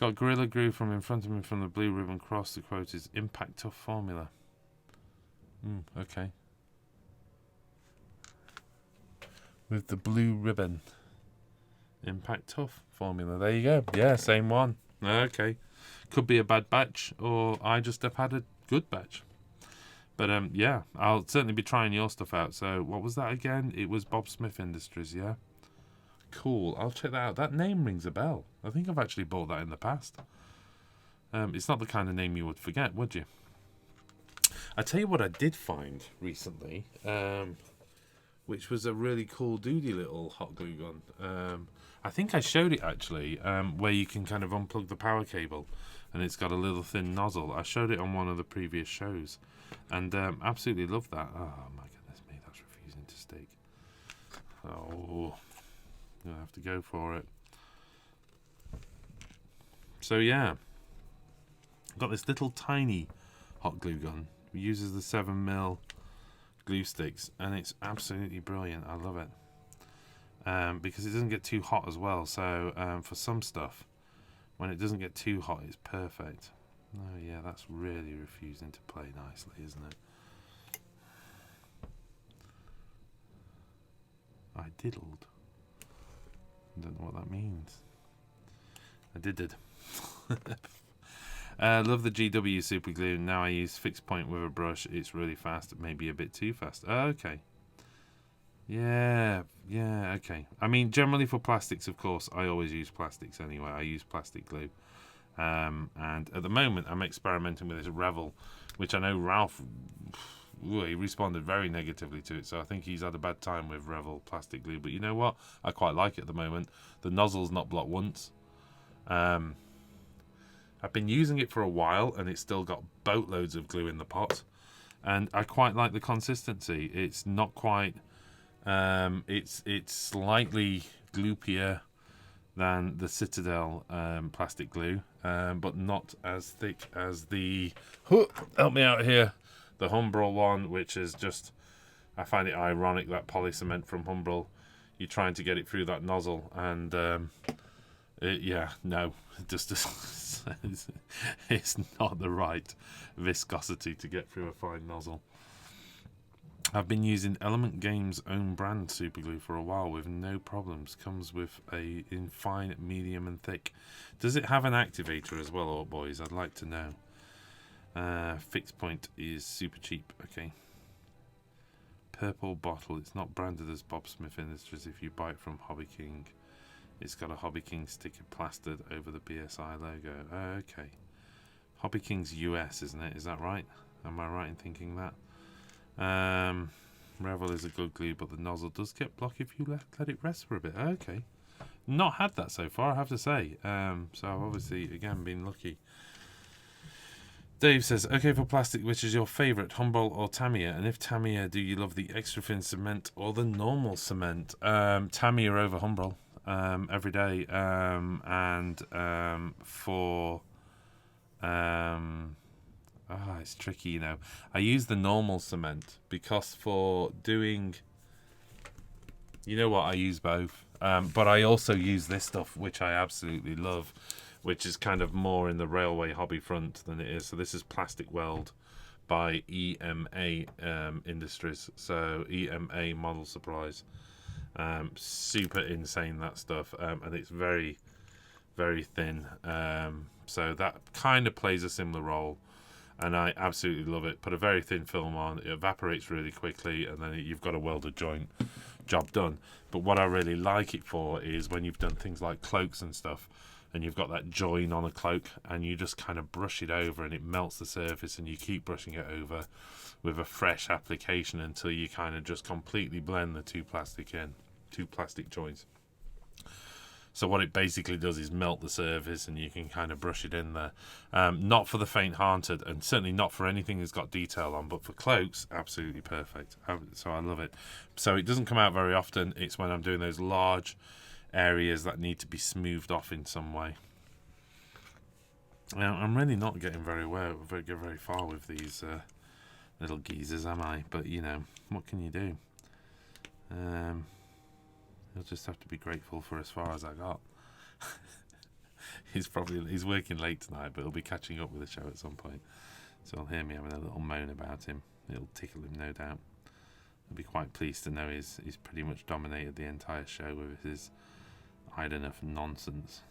Got Gorilla Glue from in front of me from the Blue Ribbon Cross. The quote is Impact Tough Formula. Okay. With the Blue Ribbon. Impact Tough Formula. There you go. Yeah, same one. Okay. Could be a bad batch, or I just have had a good batch. But yeah, I'll certainly be trying your stuff out. So what was that again? It was Bob Smith Industries, yeah? Cool. I'll check that out. That name rings a bell. I think I've actually bought that in the past. It's not the kind of name you would forget, would you? I tell you what I did find recently, which was a really cool doody little hot glue gun. I think I showed it actually, where you can kind of unplug the power cable and it's got a little thin nozzle. I showed it on one of the previous shows and absolutely loved that. Oh my goodness me, that's refusing to stick. Oh, I'm gonna have to go for it. So yeah, got this little tiny hot glue gun. It uses the 7mm glue sticks and it's absolutely brilliant. I love it. Because it doesn't get too hot as well, so for some stuff, when it doesn't get too hot, it's perfect. Oh yeah, that's really refusing to play nicely, isn't it? I diddled. I don't know what that means. I did. Love the GW super glue. Now I use fixed point with a brush. It's really fast, maybe a bit too fast. Okay. Yeah, okay. I mean, generally for plastics, of course, I always use plastics anyway. I use plastic glue. And at the moment, I'm experimenting with this Revel, which I know Ralph, he responded very negatively to it, so I think he's had a bad time with Revel plastic glue. But you know what? I quite like it at the moment. The nozzle's not blocked once. I've been using it for a while, and it's still got boatloads of glue in the pot. And I quite like the consistency. It's not quite... it's slightly gloopier than the Citadel plastic glue, but not as thick as the... help me out here. The Humbrol one, which is just... I find it ironic that poly cement from Humbrol, you're trying to get it through that nozzle, and Yeah, no, just it's not the right viscosity to get through a fine nozzle. I've been using Element Games' own brand superglue for a while with no problems. Comes with in fine, medium and thick. Does it have an activator as well, old boys? I'd like to know. Fixed point is super cheap. Okay. Purple bottle. It's not branded as Bob Smith Industries. If you buy it from Hobby King, it's got a Hobby King sticker plastered over the BSI logo. Okay. Hobby King's US, isn't it? Is that right? Am I right in thinking that? Revel is a good glue, but the nozzle does get blocked if you let it rest for a bit. Okay. Not had that so far, I have to say. So I've obviously, again, been lucky. Dave says, okay, for plastic, which is your favourite, Humboldt or Tamiya? And if Tamiya, do you love the extra thin cement or the normal cement? Tamiya over Humboldt every day. It's tricky, you know. I use the normal cement because for doing, you know what, I use both. But I also use this stuff, which I absolutely love, which is kind of more in the railway hobby front than it is. So this is Plastic Weld by EMA Industries. So EMA Model Supplies. Super insane, that stuff. And it's very, very thin. So that kind of plays a similar role. And I absolutely love it. Put a very thin film on, it evaporates really quickly, and then you've got a welded joint, job done. But what I really like it for is when you've done things like cloaks and stuff, and you've got that join on a cloak, and you just kind of brush it over, and it melts the surface, and you keep brushing it over with a fresh application until you kind of just completely blend the two plastic joints. So what it basically does is melt the surface, and you can kind of brush it in there. Not for the faint-hearted, and certainly not for anything that's got detail on, but for cloaks, absolutely perfect. So I love it. So it doesn't come out very often. It's when I'm doing those large areas that need to be smoothed off in some way. Now, I'm really not getting very far with these little geezers, am I? But, you know, what can you do? You'll just have to be grateful for as far as I got. He's working late tonight, but he'll be catching up with the show at some point. So he'll hear me having a little moan about him. It'll tickle him, no doubt. I'll be quite pleased to know he's pretty much dominated the entire show with his I don't know nonsense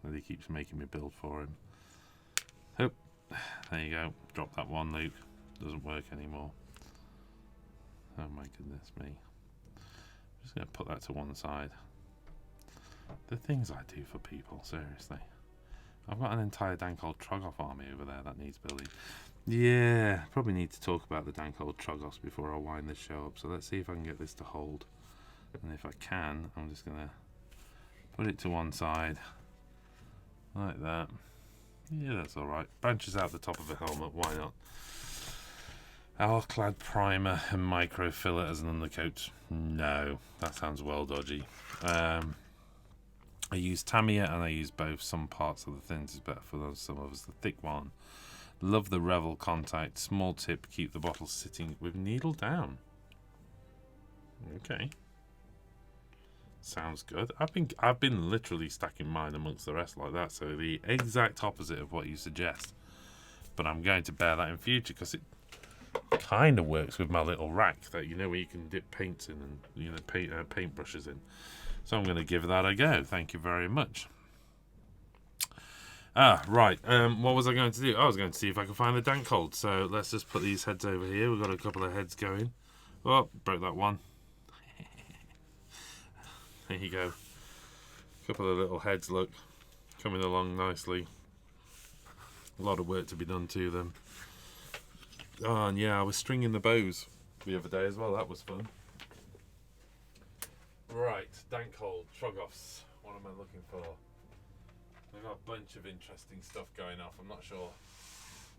that he keeps making me build for him. Oh, there you go. Drop that one, Luke. Doesn't work anymore. Oh my goodness me. I'm just going to put that to one side. The things I do for people, seriously. I've got an entire Dank Hold Troggoth army over there that needs building. Yeah, probably need to talk about the Dank Hold Troggoths before I wind this show up. So let's see if I can get this to hold. And if I can, I'm just going to put it to one side. Like that. Yeah, that's alright. Branches out the top of a helmet, why not? Alclad primer and micro filler as an undercoat. No, that sounds well dodgy. I use Tamiya and I use both. Some parts of the thins is better for those, some of us the thick one. Love the Revel contact. Small tip, keep the bottle sitting with needle down. Okay. Sounds good. I've been literally stacking mine amongst the rest like that, so the exact opposite of what you suggest. But I'm going to bear that in future because it kind of works with my little rack that, you know, where you can dip paints in and, you know, paint brushes in. So I'm going to give that a go. Thank you very much. Right. What was I going to do? I was going to see if I could find the Dank Hold. So let's just put these heads over here. We've got a couple of heads going. Oh, broke that one. There you go. A couple of little heads, look, coming along nicely. A lot of work to be done to them. Oh, and yeah, I was stringing the bows the other day as well. That was fun. Right, Dank Hold Troggoths. What am I looking for? We've got a bunch of interesting stuff going off. I'm not sure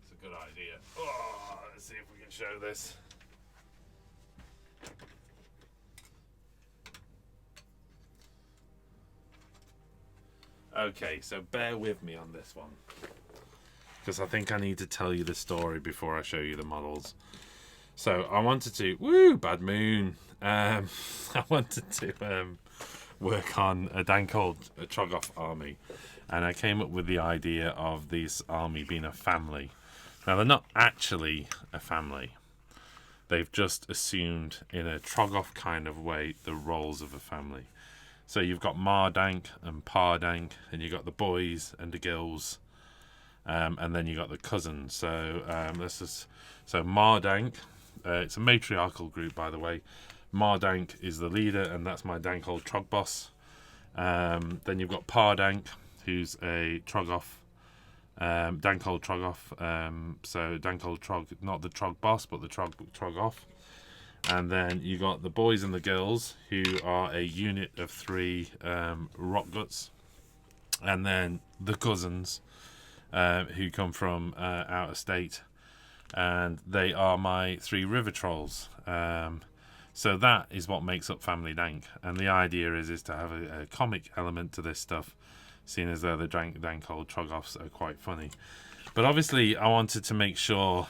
it's a good idea. Oh, let's see if we can show this. Okay, so bear with me on this one, because I think I need to tell you the story before I show you the models. So I wanted to, bad moon. I wanted to work on a Dank Hold Troggoth army, and I came up with the idea of this army being a family. Now, they're not actually a family. They've just assumed, in a Troggoth kind of way, the roles of a family. So you've got Mardank and Pardank, and you've got the boys and the girls, and then you got the cousins. So Mardank, it's a matriarchal group, by the way. Mardank is the leader, and that's my Dank Hold Trogboss. Then you've got Pardank, who's a Troggoth, Dank Hold Troggoth. So Dank Hold Trog, not the Trogboss, but the Troggoth. And then you got the boys and the girls, who are a unit of 3 rock guts. And then the cousins, who come from out of state, and they are my 3 river trolls. So that is what makes up Family Dank, and the idea is to have a comic element to this stuff, seeing as though the Dank Hold Troggoths are quite funny. But obviously I wanted to make sure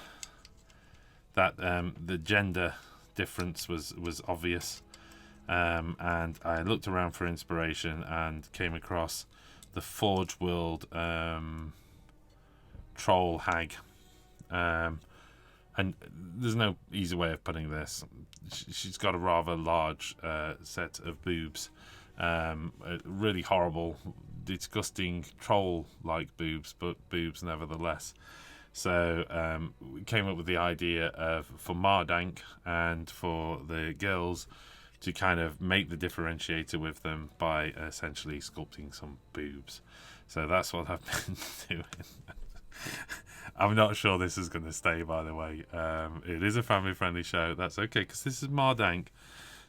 that the gender difference was obvious, and I looked around for inspiration and came across the Forge World Troll Hag. And there's no easy way of putting this. She's got a rather large set of boobs. Really horrible, disgusting troll-like boobs, but boobs nevertheless. So we came up with the idea of, for Mardank and for the girls, to kind of make the differentiator with them by essentially sculpting some boobs. So that's what I've been doing. I'm not sure this is going to stay, by the way. It is a family-friendly show. That's okay, because this is Mardank.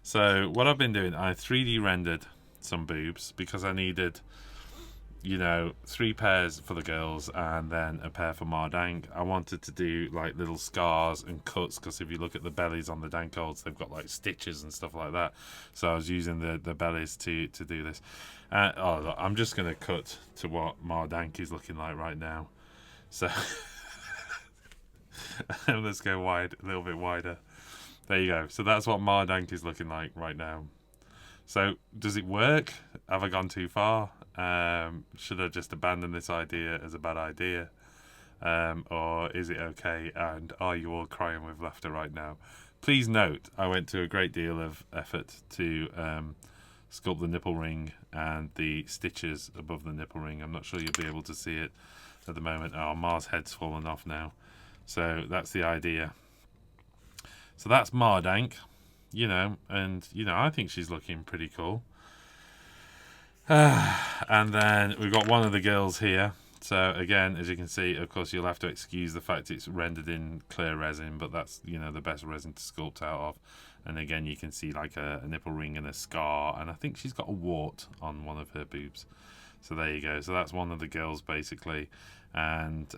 So what I've been doing, I 3D rendered some boobs because I needed, 3 pairs for the girls and then a pair for Mardank. I wanted to do like little scars and cuts, because if you look at the bellies on the Dank Holds, they've got like stitches and stuff like that. So I was using the bellies to do this. Look, I'm just going to cut to what Mardank is looking like right now. So let's go wide, a little bit wider. There you go. So that's what Mardank is looking like right now. So does it work? Have I gone too far? Should I just abandon this idea as a bad idea? Or is it okay? And are you all crying with laughter right now? Please note, I went to a great deal of effort to sculpt the nipple ring and the stitches above the nipple ring. I'm not sure you'll be able to see it at the moment. Oh, Mars' head's fallen off now. So that's the idea. So that's Mardank, and I think she's looking pretty cool. And then we've got one of the girls here. So again, as you can see, of course, you'll have to excuse the fact it's rendered in clear resin, but that's the best resin to sculpt out of. And again, you can see like a nipple ring and a scar, and I think she's got a wart on one of her boobs. So there you go. So that's one of the girls, basically. And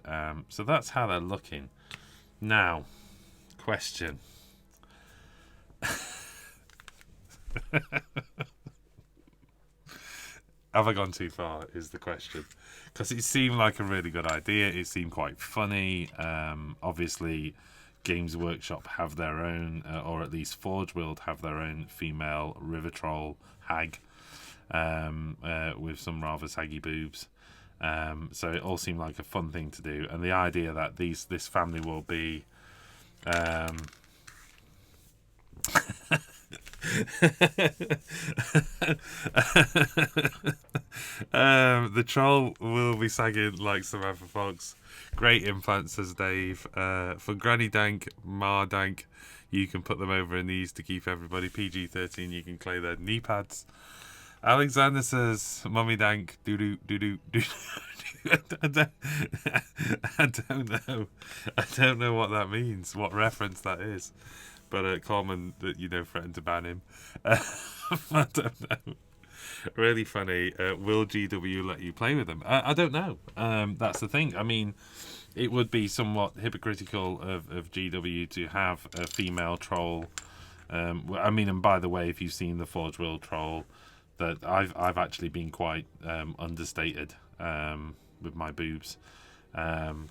so that's how they're looking. Now, question. Have I gone too far is the question. Because it seemed like a really good idea. It seemed quite funny. Obviously, Games Workshop have their own, or at least Forge World have their own female river troll hag. With some rather saggy boobs. So it all seemed like a fun thing to do, and the idea that this family will be the troll will be sagging like Samantha Fox. Great implants, says Dave. For Granny Dank, Mardank, you can put them over her knees to keep everybody PG-13. You can clay their knee pads. Alexander says, Mummy Dank, doo-doo, doo-doo, doo-doo. I don't know. I don't know what that means, what reference that is. But Coleman, threatened to ban him. I don't know. Really funny. Will GW let you play with them? I don't know. That's the thing. I mean, it would be somewhat hypocritical of GW to have a female troll. And by the way, if you've seen the Forge World troll, that I've actually been quite understated with my boobs.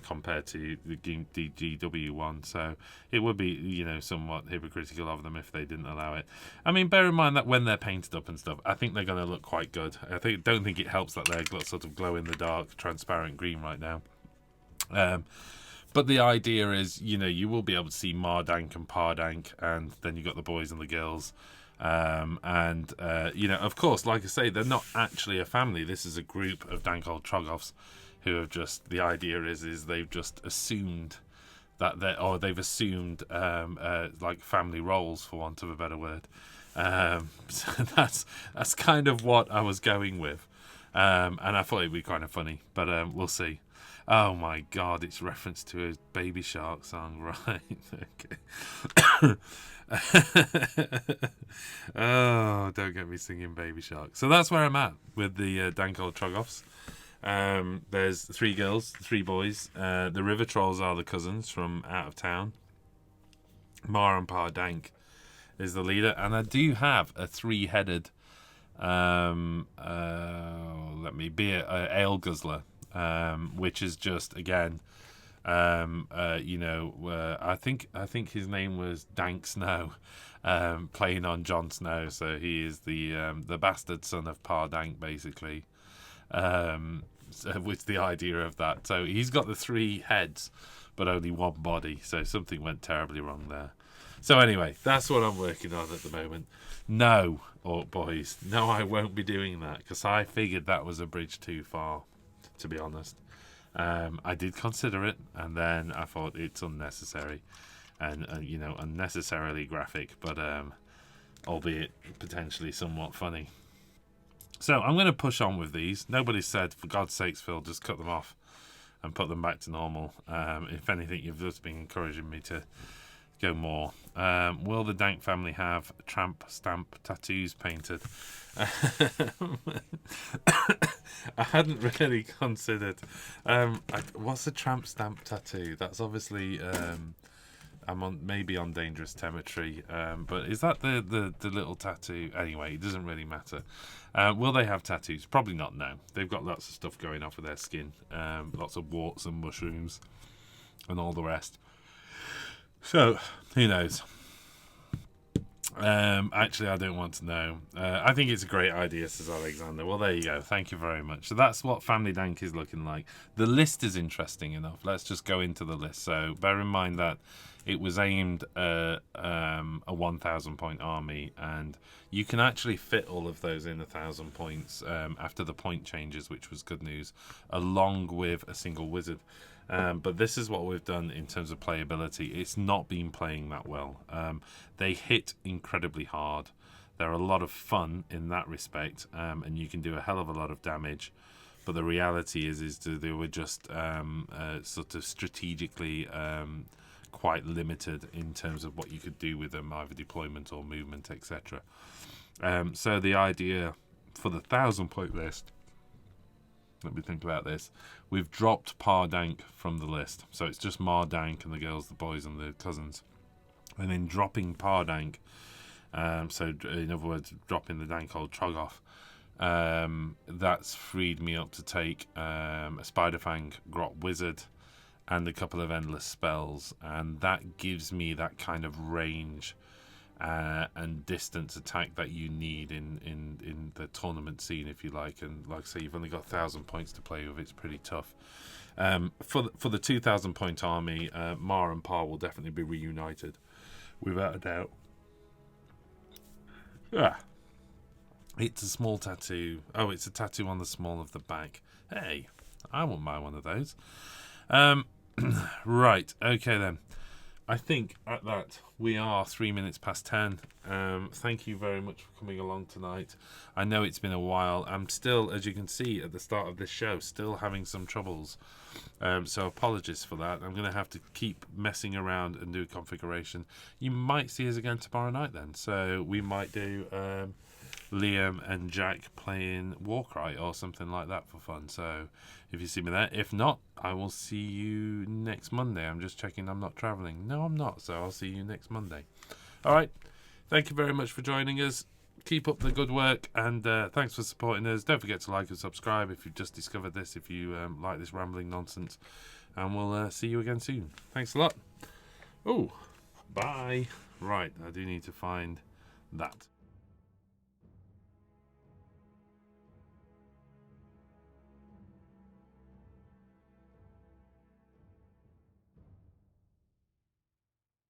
compared to the GW one. So it would be, you know, somewhat hypocritical of them if they didn't allow it. I mean, bear in mind that when they're painted up and stuff, I think they're going to look quite good. Don't think it helps that they're sort of glow in the dark, transparent green right now. But the idea is, you know, you will be able to see Mardank and Pardank, and then you've got the boys and the girls. You know, of course, like I say, they're not actually a family. This is a group of Dank Hold Troggoths who have just, the idea is they've just assumed that they've assumed like family roles, for want of a better word. So that's kind of what I was going with. And I thought it'd be kind of funny, but we'll see. Oh my God, it's reference to a Baby Shark song, right? Okay. Oh, don't get me singing Baby Shark. So that's where I'm at with the Dank Hold Troggoths. There's 3 girls, 3 boys. The River Trolls are the cousins from out of town. Mar and Pa Dank is the leader, and I do have a 3-headed ale guzzler, which is just, again, you know, I think his name was Dank Snow, playing on Jon Snow. So he is the bastard son of Pa Dank, basically. So with the idea of that, so he's got the 3 heads, but only 1 body. So something went terribly wrong there. So anyway, that's what I'm working on at the moment. No, Orc boys, no, I won't be doing that, because I figured that was a bridge too far, to be honest. I did consider it, and then I thought it's unnecessary, and you know, unnecessarily graphic, but albeit potentially somewhat funny. So I'm going to push on with these. Nobody said, for God's sakes, Phil, just cut them off and put them back to normal. If anything, you've just been encouraging me to go more. Will the Dank family have tramp stamp tattoos painted? I hadn't really considered. What's a tramp stamp tattoo? That's obviously I'm maybe on dangerous territory. But is that the little tattoo? Anyway, it doesn't really matter. Will they have tattoos? Probably not. No, they've got lots of stuff going off with their skin. Lots of warts and mushrooms and all the rest. So, who knows? Actually, I don't want to know. I think it's a great idea, says Alexander. Well, there you go. Thank you very much. So that's what Family Dank is looking like. The list is interesting enough. Let's just go into the list. So bear in mind that it was aimed at a 1,000 point army, and you can actually fit all of those in 1,000 points after the point changes, which was good news, along with a single wizard. But this is what we've done in terms of playability. It's not been playing that well. They hit incredibly hard. They're a lot of fun in that respect, and you can do a hell of a lot of damage. But the reality is that they were just sort of strategically quite limited in terms of what you could do with them, either deployment or movement, etc. So the idea for the 1,000 point list, let me think about this. We've dropped Pa Dank from the list, so it's just Mar Dank and the girls, the boys, and the cousins. And then dropping Pa Dank, so in other words, dropping the Dank Hold Troggoth, that's freed me up to take a Spiderfang Grot Wizard and a couple of endless spells, and that gives me that kind of range and distance attack that you need in the tournament scene, if you like. And like I say, you've only got 1,000 points to play with. It's pretty tough. For the 2,000 point army, Mar and Pa will definitely be reunited, without a doubt. It's a small tattoo. Oh, it's a tattoo on the small of the back. Hey, I wouldn't mind one of those. Right, okay then. I think at that we are 3 minutes past 10. Thank you very much for coming along tonight. I know it's been a while. I'm still, as you can see at the start of this show, still having some troubles. So apologies for that. I'm going to have to keep messing around and do configuration. You might see us again tomorrow night then. So we might do Liam and Jack playing Warcry or something like that for fun. So if you see me there, if not, I will see you next Monday. I'm just checking I'm not traveling. No, I'm not. So I'll see you next Monday. All right. Thank you very much for joining us. keep up the good work, and thanks for supporting us. Don't forget to like and subscribe if you've just discovered this, if you like this rambling nonsense. And we'll see you again soon. Thanks a lot. Oh, bye. Right, I do need to find that.